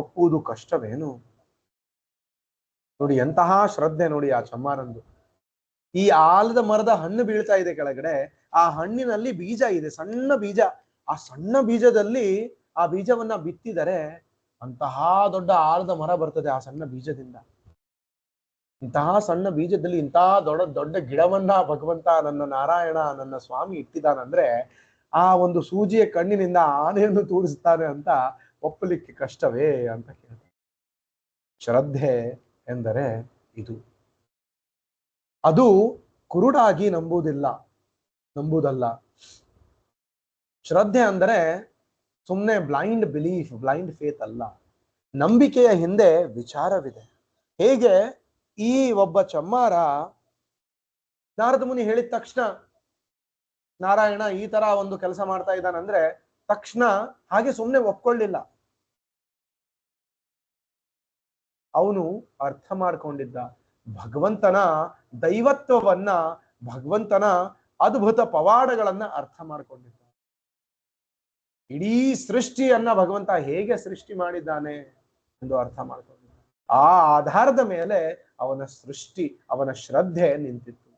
ಒಪ್ಪುವುದು ಕಷ್ಟವೇನು? ನೋಡಿ ಎಂತಹ ಶ್ರದ್ಧೆ ನೋಡಿ ಆ ಚಮ್ಮಾರಂದು. ಈ ಆಲದ ಮರದ ಹಣ್ಣು ಬೀಳ್ತಾ ಇದೆ ಕೆಳಗಡೆ, ಆ ಹಣ್ಣಿನಲ್ಲಿ ಬೀಜ ಇದೆ, ಸಣ್ಣ ಬೀಜ. ಆ ಸಣ್ಣ ಬೀಜದಲ್ಲಿ ಆ ಬೀಜವನ್ನ ಬಿತ್ತಿದರೆ ಅಂತಹ ದೊಡ್ಡ ಆಲದ ಮರ ಬರ್ತದೆ ಆ ಸಣ್ಣ ಬೀಜದಿಂದ. ಇಂತಹ ಸಣ್ಣ ಬೀಜದಲ್ಲಿ ಇಂತಹ ದೊಡ್ಡ ದೊಡ್ಡ ಗಿಡವನ್ನ ಭಗವಂತ ನನ್ನ ನಾರಾಯಣ ನನ್ನ ಸ್ವಾಮಿ ಇಟ್ಟಿದ್ದಾನಂದ್ರೆ ಆ ಒಂದು ಸೂಜಿಯ ಕಣ್ಣಿನಿಂದ ಆನೆಯನ್ನು ತೂರಿಸ್ತಾನೆ ಅಂತ ಒಪ್ಪಲಿಕ್ಕೆ ಕಷ್ಟವೇ ಅಂತ ಕೇಳ್ತಾರೆ. ಶ್ರದ್ಧೆ ಎಂದರೆ ಇದು. ಅದು ಕುರುಡಾಗಿ ನಂಬುವುದಲ್ಲ. ಶ್ರದ್ಧೆ ಅಂದರೆ ಸುಮ್ಮನೆ ಬ್ಲೈಂಡ್ ಬಿಲೀಫ್, ಬ್ಲೈಂಡ್ ಫೇತ್ ಅಲ್ಲ. ನಂಬಿಕೆಯ ಹಿಂದೆ ವಿಚಾರವಿದೆ. ಹೇಗೆ ಈ ಒಬ್ಬ ಚಮ್ಮಾರ ನಾರದ ಮುನಿ ಹೇಳಿದ ತಕ್ಷಣ ನಾರಾಯಣ ಈ ತರ ಒಂದು ಕೆಲಸ ಮಾಡ್ತಾ ಇದ್ದಾನಂದ್ರೆ ತಕ್ಷಣ ಹಾಗೆ ಸುಮ್ಮನೆ ಒಪ್ಕೊಳ್ಳಿಲ್ಲ. ಅವನು ಅರ್ಥ ಮಾಡ್ಕೊಂಡಿದ್ದ ಭಗವಂತನ ದೈವತ್ವವನ್ನ, ಭಗವಂತನ ಅದ್ಭುತ ಪವಾಡಗಳನ್ನ ಅರ್ಥ ಮಾಡ್ಕೊಂಡಿದ್ದ. ಇಡೀ ಸೃಷ್ಟಿಯನ್ನ ಭಗವಂತ ಹೇಗೆ ಸೃಷ್ಟಿ ಮಾಡಿದ್ದಾನೆ ಎಂದು ಅರ್ಥ ಮಾಡ್ಕೊಂಡಿದ್ದ. ಆ ಆಧಾರದ ಮೇಲೆ ಅವನ ಸೃಷ್ಟಿ, ಅವನ ಶ್ರದ್ಧೆ ನಿಂತಿತ್ತು.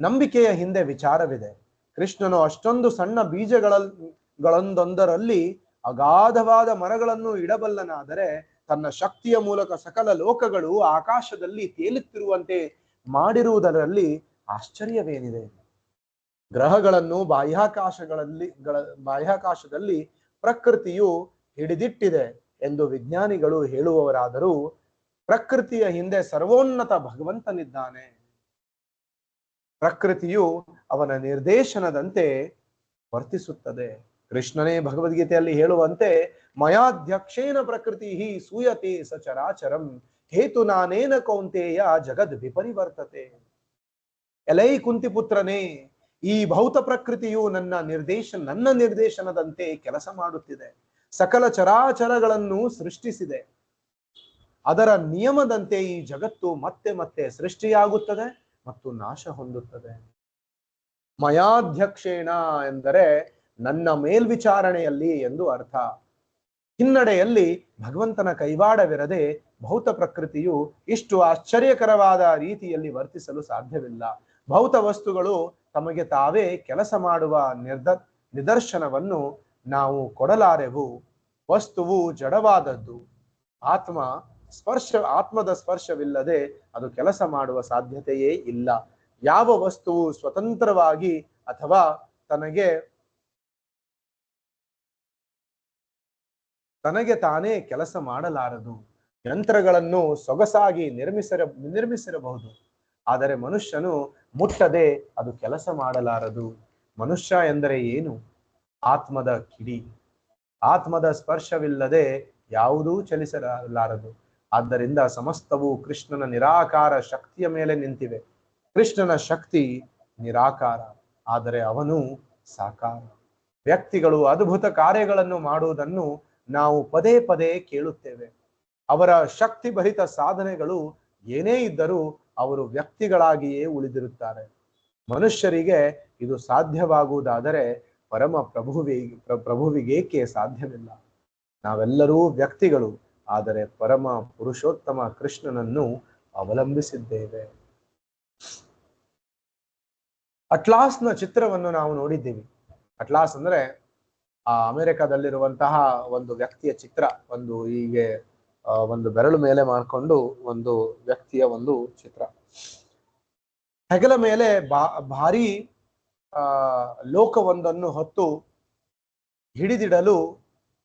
ನಂಬಿಕೆಯ ಹಿಂದೆ ವಿಚಾರವಿದೆ. ಕೃಷ್ಣನು ಅಷ್ಟೊಂದು ಸಣ್ಣ ಬೀಜಗಳೊಂದೊಂದರಲ್ಲಿ ಅಗಾಧವಾದ ಮರಗಳನ್ನು ಇಡಬಲ್ಲನಾದರೆ ತನ್ನ ಶಕ್ತಿಯ ಮೂಲಕ ಸಕಲ ಲೋಕಗಳು ಆಕಾಶದಲ್ಲಿ ತೇಲುತ್ತಿರುವಂತೆ ಮಾಡಿರುವುದರಲ್ಲಿ ಆಶ್ಚರ್ಯವೇನಿದೆ? ಗ್ರಹಗಳನ್ನು ಬಾಹ್ಯಾಕಾಶದಲ್ಲಿ ಪ್ರಕೃತಿಯು ಹಿಡಿದಿಟ್ಟಿದೆ ಎಂದು ವಿಜ್ಞಾನಿಗಳು ಹೇಳುವವರಾದರೂ ಪ್ರಕೃತಿಯ ಹಿಂದೆ ಸರ್ವೋನ್ನತ ಭಗವಂತನಿದ್ದಾನೆ. ಪ್ರಕೃತಿಯು ಅವನ ನಿರ್ದೇಶನದಂತೆ ವರ್ತಿಸುತ್ತದೆ. ಕೃಷ್ಣನೇ ಭಗವದ್ಗೀತೆಯಲ್ಲಿ ಹೇಳುವಂತೆ ಮಯಾಧ್ಯಕ್ಷೇನ ಪ್ರಕೃತಿ ಸೂಯತೆ ಸಚರಾಚರಂ ಹೇತು ನಾನೇನ ಕೌಂತೆಯ ಜಗದ್ ವಿಪರಿವರ್ತತೆ. ಎಲೈ ಕುಂತಿಪುತ್ರನೇ, ಈ ಭೌತ ಪ್ರಕೃತಿಯು ನನ್ನ ನಿರ್ದೇಶನದಂತೆ ಕೆಲಸ ಮಾಡುತ್ತಿದೆ. ಸಕಲ ಚರಾಚರಗಳನ್ನು ಸೃಷ್ಟಿಸಿದೆ. ಅದರ ನಿಯಮದಂತೆ ಈ ಜಗತ್ತು ಮತ್ತೆ ಮತ್ತೆ ಸೃಷ್ಟಿಯಾಗುತ್ತದೆ ಮತ್ತು ನಾಶ ಹೊಂದುತ್ತದೆ. ಮಯಾಧ್ಯಕ್ಷೇಣ ಎಂದರೆ ನನ್ನ ಮೇಲ್ವಿಚಾರಣೆಯಲ್ಲಿ ಎಂದು ಅರ್ಥ. ಹಿನ್ನಡೆಯಲ್ಲಿ ಭಗವಂತನ ಕೈವಾಡವಿರದೆ ಭೌತ ಪ್ರಕೃತಿಯು ಇಷ್ಟು ಆಶ್ಚರ್ಯಕರವಾದ ರೀತಿಯಲ್ಲಿ ವರ್ತಿಸಲು ಸಾಧ್ಯವಿಲ್ಲ. ಭೌತ ವಸ್ತುಗಳು ತಮಗೆ ತಾವೇ ಕೆಲಸ ಮಾಡುವ ನಿದರ್ಶನವನ್ನು ನಾವು ಕೊಡಲಾರೆವು. ವಸ್ತುವು ಜಡವಾದದ್ದು. ಆತ್ಮದ ಸ್ಪರ್ಶವಿಲ್ಲದೆ ಅದು ಕೆಲಸ ಮಾಡುವ ಸಾಧ್ಯತೆಯೇ ಇಲ್ಲ. ಯಾವ ವಸ್ತುವು ಸ್ವತಂತ್ರವಾಗಿ ಅಥವಾ ತನಗೆ ತಾನೇ ಕೆಲಸ ಮಾಡಲಾರದು. ಯಂತ್ರಗಳನ್ನು ಸೊಗಸಾಗಿ ನಿರ್ಮಿಸಿರಬಹುದು, ಆದರೆ ಮನುಷ್ಯನು ಮುಟ್ಟದೆ ಅದು ಕೆಲಸ ಮಾಡಲಾರದು. ಮನುಷ್ಯ ಎಂದರೆ ಏನು? ಆತ್ಮದ ಕಿಡಿ. ಆತ್ಮದ ಸ್ಪರ್ಶವಿಲ್ಲದೆ ಯಾವುದೂ ಚಲಿಸಲಾರದು. ಆದ್ದರಿಂದ ಸಮಸ್ತವು ಕೃಷ್ಣನ ನಿರಾಕಾರ ಶಕ್ತಿಯ ಮೇಲೆ ನಿಂತಿವೆ. ಕೃಷ್ಣನ ಶಕ್ತಿ ನಿರಾಕಾರ, ಆದರೆ ಅವನು ಸಾಕಾರ. ವ್ಯಕ್ತಿಗಳು ಅದ್ಭುತ ಕಾರ್ಯಗಳನ್ನು ಮಾಡುವುದನ್ನು ನಾವು ಪದೇ ಪದೇ ಕೇಳುತ್ತೇವೆ. ಅವರ ಶಕ್ತಿಭರಿತ ಸಾಧನೆಗಳು ಏನೇ ಇದ್ದರೂ ಅವರು ವ್ಯಕ್ತಿಗಳಾಗಿಯೇ ಉಳಿದಿರುತ್ತಾರೆ. ಮನುಷ್ಯರಿಗೆ ಇದು ಸಾಧ್ಯವಾಗುವುದಾದರೆ ಪರಮ ಪ್ರಭುವಿಗೇಕೆ ಸಾಧ್ಯವಿಲ್ಲ? ನಾವೆಲ್ಲರೂ ವ್ಯಕ್ತಿಗಳು, ಆದರೆ ಪರಮ ಪುರುಷೋತ್ತಮ ಕೃಷ್ಣನನ್ನು ಅವಲಂಬಿಸಿದ್ದೇವೆ. ಅಟ್ಲಾಸ್ನ ಚಿತ್ರವನ್ನು ನಾವು ನೋಡಿದ್ದೀವಿ. ಅಟ್ಲಾಸ್ ಅಂದ್ರೆ ಆ ಅಮೆರಿಕದಲ್ಲಿರುವಂತಹ ಒಂದು ವ್ಯಕ್ತಿಯ ಚಿತ್ರ. ಹೀಗೆ ಒಂದು ಬೆರಳು ಮೇಲೆ ಮಾಡಿಕೊಂಡು ಒಂದು ವ್ಯಕ್ತಿಯ ಒಂದು ಚಿತ್ರ. ಹೆಗಲ ಮೇಲೆ ಭಾರಿ ಲೋಕವೊಂದನ್ನು ಹೊತ್ತು ಹಿಡಿದಿಡಲು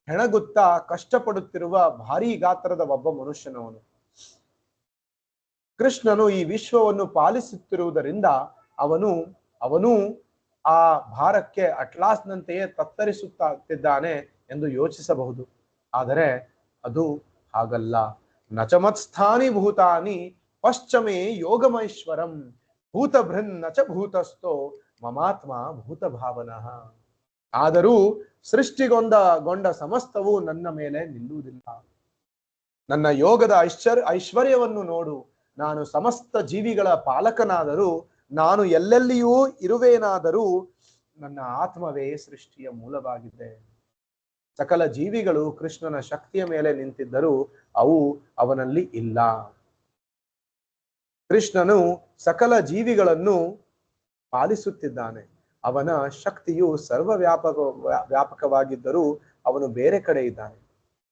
ಹೆಣಗುತ್ತಾ ಕಷ್ಟಪಡುತ್ತಿರುವ ಭಾರೀ ಗಾತ್ರದ ಒಬ್ಬ ಮನುಷ್ಯನವನು. ಕೃಷ್ಣನು ಈ ವಿಶ್ವವನ್ನು ಪಾಲಿಸುತ್ತಿರುವುದರಿಂದ ಅವನು ಆ ಭಾರಕ್ಕೆ ಅಟ್ಲಾಸ್ನಂತೆಯೇ ತತ್ತರಿಸುತ್ತಿದ್ದಾನೆ ಎಂದು ಯೋಚಿಸಬಹುದು. ಆದರೆ ಅದು ಹಾಗಲ್ಲ. ನಚಮತ್ಸ್ಥಾನಿ ಭೂತಾನಿ ಪಶ್ಚಮೇ ಯೋಗಮೈಶ್ವರಂ ಭೂತಭೃನ್ ನಚ ಭೂತಸ್ಥೋ ಮಮಾತ್ಮ ಭೂತ ಭಾವನಃ. ಆದರೂ ಸೃಷ್ಟಿಗೊಂಡ ಸಮಸ್ತವು ನನ್ನ ಮೇಲೆ ನಿಲ್ಲುವುದಿಲ್ಲ. ನನ್ನ ಯೋಗದ ಐಶ್ವರ್ಯವನ್ನು ನೋಡು. ನಾನು ಸಮಸ್ತ ಜೀವಿಗಳ ಪಾಲಕನಾದರೂ, ನಾನು ಎಲ್ಲೆಲ್ಲಿಯೂ ಇರುವೇನಾದರೂ ನನ್ನ ಆತ್ಮವೇ ಸೃಷ್ಟಿಯ ಮೂಲವಾಗಿದೆ. ಸಕಲ ಜೀವಿಗಳು ಕೃಷ್ಣನ ಶಕ್ತಿಯ ಮೇಲೆ ನಿಂತಿದ್ದರೂ ಅವು ಅವನಲ್ಲಿ ಇಲ್ಲ. ಕೃಷ್ಣನು ಸಕಲ ಜೀವಿಗಳನ್ನು ಪಾಲಿಸುತ್ತಿದ್ದಾನೆ. ಅವನ ಶಕ್ತಿಯು ವ್ಯಾಪಕವಾಗಿದ್ದರೂ ಅವನು ಬೇರೆ ಕಡೆ ಇದ್ದಾನೆ.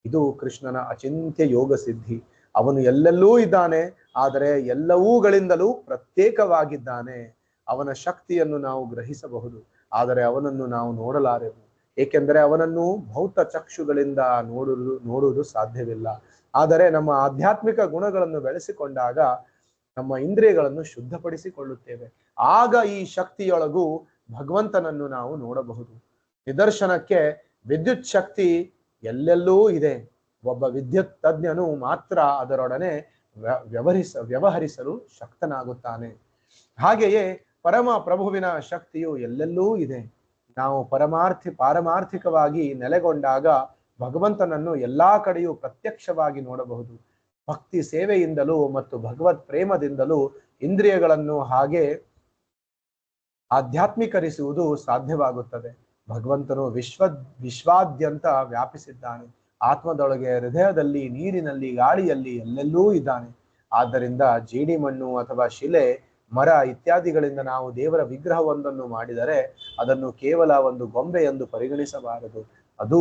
ಇದು ಕೃಷ್ಣನ ಅಚಿಂತ್ಯ ಯೋಗ ಸಿದ್ಧಿ. ಅವನು ಎಲ್ಲೆಲ್ಲೂ ಇದ್ದಾನೆ, ಆದರೆ ಎಲ್ಲವೂಗಳಿಂದಲೂ ಪ್ರತ್ಯೇಕವಾಗಿದ್ದಾನೆ. ಅವನ ಶಕ್ತಿಯನ್ನು ನಾವು ಗ್ರಹಿಸಬಹುದು, ಆದರೆ ಅವನನ್ನು ನಾವು ನೋಡಲಾರೆವು. ಏಕೆಂದರೆ ಅವನನ್ನು ಭೌತ ಚಕ್ಷುಗಳಿಂದ ನೋಡುವುದು ಸಾಧ್ಯವಿಲ್ಲ. ಆದರೆ ನಮ್ಮ ಆಧ್ಯಾತ್ಮಿಕ ಗುಣಗಳನ್ನು ಬೆಳೆಸಿಕೊಂಡಾಗ ನಮ್ಮ ಇಂದ್ರಿಯಗಳನ್ನು ಶುದ್ಧಪಡಿಸಿಕೊಳ್ಳುತ್ತೇವೆ. ಆಗ ಈ ಶಕ್ತಿಯೊಳಗೂ ಭಗವಂತನನ್ನು ನಾವು ನೋಡಬಹುದು. ನಿದರ್ಶನಕ್ಕೆ ವಿದ್ಯುತ್ ಶಕ್ತಿ ಎಲ್ಲೆಲ್ಲೂ ಇದೆ. ಒಬ್ಬ ವಿದ್ಯುತ್ ತಜ್ಞನು ಮಾತ್ರ ಅದರೊಡನೆ ವ್ಯವಹರಿಸಲು ಶಕ್ತನಾಗುತ್ತಾನೆ. ಹಾಗೆಯೇ ಪರಮ ಪ್ರಭುವಿನ ಶಕ್ತಿಯು ಎಲ್ಲೆಲ್ಲೂ ಇದೆ. ನಾವು ಪಾರಮಾರ್ಥಿಕವಾಗಿ ನೆಲೆಗೊಂಡಾಗ ಭಗವಂತನನ್ನು ಎಲ್ಲಾ ಕಡೆಯೂ ಪ್ರತ್ಯಕ್ಷವಾಗಿ ನೋಡಬಹುದು. ಭಕ್ತಿ ಸೇವೆಯಿಂದಲೂ ಮತ್ತು ಭಗವತ್ ಪ್ರೇಮದಿಂದಲೂ ಇಂದ್ರಿಯಗಳನ್ನು ಹಾಗೆ ಆಧ್ಯಾತ್ಮಿಕರಿಸುವುದು ಸಾಧ್ಯವಾಗುತ್ತದೆ. ಭಗವಂತನು ವಿಶ್ವಾದ್ಯಂತ ವ್ಯಾಪಿಸಿದ್ದಾನೆ. ಆತ್ಮದೊಳಗೆ, ಹೃದಯದಲ್ಲಿ, ನೀರಿನಲ್ಲಿ, ಗಾಳಿಯಲ್ಲಿ ಎಲ್ಲೆಲ್ಲೂ ಇದ್ದಾನೆ. ಆದ್ದರಿಂದ ಜೇಡಿಮಣ್ಣು ಅಥವಾ ಶಿಲೆ, ಮರ ಇತ್ಯಾದಿಗಳಿಂದ ನಾವು ದೇವರ ವಿಗ್ರಹವೊಂದನ್ನು ಮಾಡಿದರೆ ಅದನ್ನು ಕೇವಲ ಒಂದು ಗೊಂಬೆ ಎಂದು ಪರಿಗಣಿಸಬಾರದು. ಅದು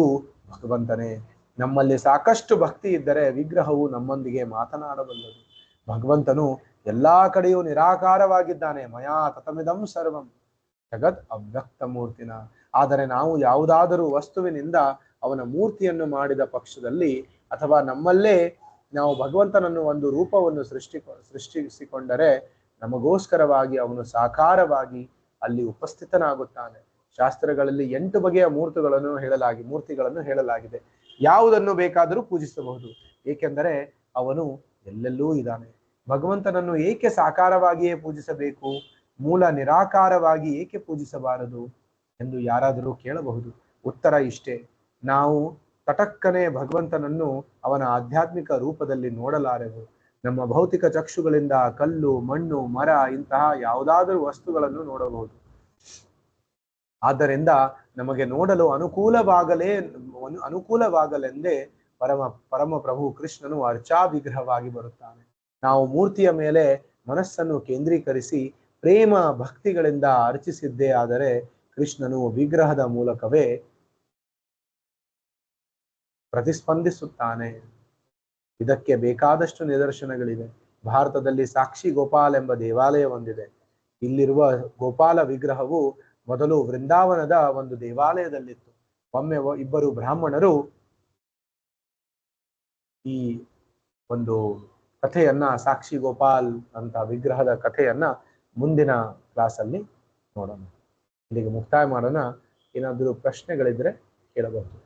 ಭಗವಂತನೇ. ನಮ್ಮಲ್ಲಿ ಸಾಕಷ್ಟು ಭಕ್ತಿ ಇದ್ದರೆ ವಿಗ್ರಹವು ನಮ್ಮೊಂದಿಗೆ ಮಾತನಾಡಬಲ್ಲದು. ಭಗವಂತನು ಎಲ್ಲಾ ಕಡೆಯೂ ನಿರಾಕಾರವಾಗಿದ್ದಾನೆ. ಮಯಾ ತತಮಿದಂ ಸರ್ವಂ ಜಗತ್ ಅವ್ಯಕ್ತ ಮೂರ್ತಿನ. ಆದರೆ ನಾವು ಯಾವುದಾದರೂ ವಸ್ತುವಿನಿಂದ ಅವನ ಮೂರ್ತಿಯನ್ನು ಮಾಡಿದ ಪಕ್ಷದಲ್ಲಿ, ಅಥವಾ ನಮ್ಮಲ್ಲೇ ನಾವು ಭಗವಂತನನ್ನು ಒಂದು ರೂಪವನ್ನು ಸೃಷ್ಟಿಸಿಕೊಂಡರೆ ನಮಗೋಸ್ಕರವಾಗಿ ಅವನು ಸಾಕಾರವಾಗಿ ಅಲ್ಲಿ ಉಪಸ್ಥಿತನಾಗುತ್ತಾನೆ. ಶಾಸ್ತ್ರಗಳಲ್ಲಿ 8 ಬಗೆಯ ಮೂರ್ತಿಗಳನ್ನು ಹೇಳಲಾಗಿದೆ. ಯಾವುದನ್ನು ಬೇಕಾದರೂ ಪೂಜಿಸಬಹುದು, ಏಕೆಂದರೆ ಅವನು ಎಲ್ಲೆಲ್ಲೂ ಇದ್ದಾನೆ. ಭಗವಂತನನ್ನು ಏಕೆ ಸಾಕಾರವಾಗಿಯೇ ಪೂಜಿಸಬೇಕು, ಮೂಲ ನಿರಾಕಾರವಾಗಿ ಏಕೆ ಪೂಜಿಸಬಾರದು ಎಂದು ಯಾರಾದರೂ ಕೇಳಬಹುದು. ಉತ್ತರ ಇಷ್ಟೇ: ನಾವು ತಟಕ್ಕನೆ ಭಗವಂತನನ್ನು ಅವನ ಆಧ್ಯಾತ್ಮಿಕ ರೂಪದಲ್ಲಿ ನೋಡಲಾರೆವು. ನಮ್ಮ ಭೌತಿಕ ಚಕ್ಷುಗಳಿಂದ ಕಲ್ಲು, ಮಣ್ಣು, ಮರ ಇಂತಹ ಯಾವುದಾದರೂ ವಸ್ತುಗಳನ್ನು ನೋಡಬಹುದು. ಆದ್ದರಿಂದ ನಮಗೆ ನೋಡಲು ಅನುಕೂಲವಾಗಲೆಂದೇ ಪರಮ ಪ್ರಭು ಕೃಷ್ಣನು ಅರ್ಚಾ ವಿಗ್ರಹವಾಗಿ ಬರುತ್ತಾನೆ. ನಾವು ಮೂರ್ತಿಯ ಮೇಲೆ ಮನಸ್ಸನ್ನು ಕೇಂದ್ರೀಕರಿಸಿ ಪ್ರೇಮ ಭಕ್ತಿಗಳಿಂದ ಅರ್ಚಿಸಿದ್ದೇ ಆದರೆ ಕೃಷ್ಣನು ವಿಗ್ರಹದ ಮೂಲಕವೇ ಪ್ರತಿಸ್ಪಂದಿಸುತ್ತಾನೆ. ಇದಕ್ಕೆ ಬೇಕಾದಷ್ಟು ನಿದರ್ಶನಗಳಿವೆ. ಭಾರತದಲ್ಲಿ ಸಾಕ್ಷಿ ಗೋಪಾಲ್ ಎಂಬ ದೇವಾಲಯ ಹೊಂದಿದೆ. ಇಲ್ಲಿರುವ ಗೋಪಾಲ ವಿಗ್ರಹವು ಮೊದಲು ವೃಂದಾವನದ ಒಂದು ದೇವಾಲಯದಲ್ಲಿತ್ತು. ಒಮ್ಮೆ ಇಬ್ಬರು ಬ್ರಾಹ್ಮಣರು ಈ ಒಂದು ಕಥೆಯನ್ನ, ಸಾಕ್ಷಿ ಗೋಪಾಲ್ ಅಂತ ವಿಗ್ರಹದ ಕಥೆಯನ್ನ ಮುಂದಿನ ಕ್ಲಾಸಲ್ಲಿ ನೋಡೋಣ. ಇಲ್ಲಿಗೆ ಮುಕ್ತಾಯ ಮಾಡೋಣ. ಏನಾದರೂ ಪ್ರಶ್ನೆಗಳಿದ್ರೆ ಕೇಳಬಹುದು.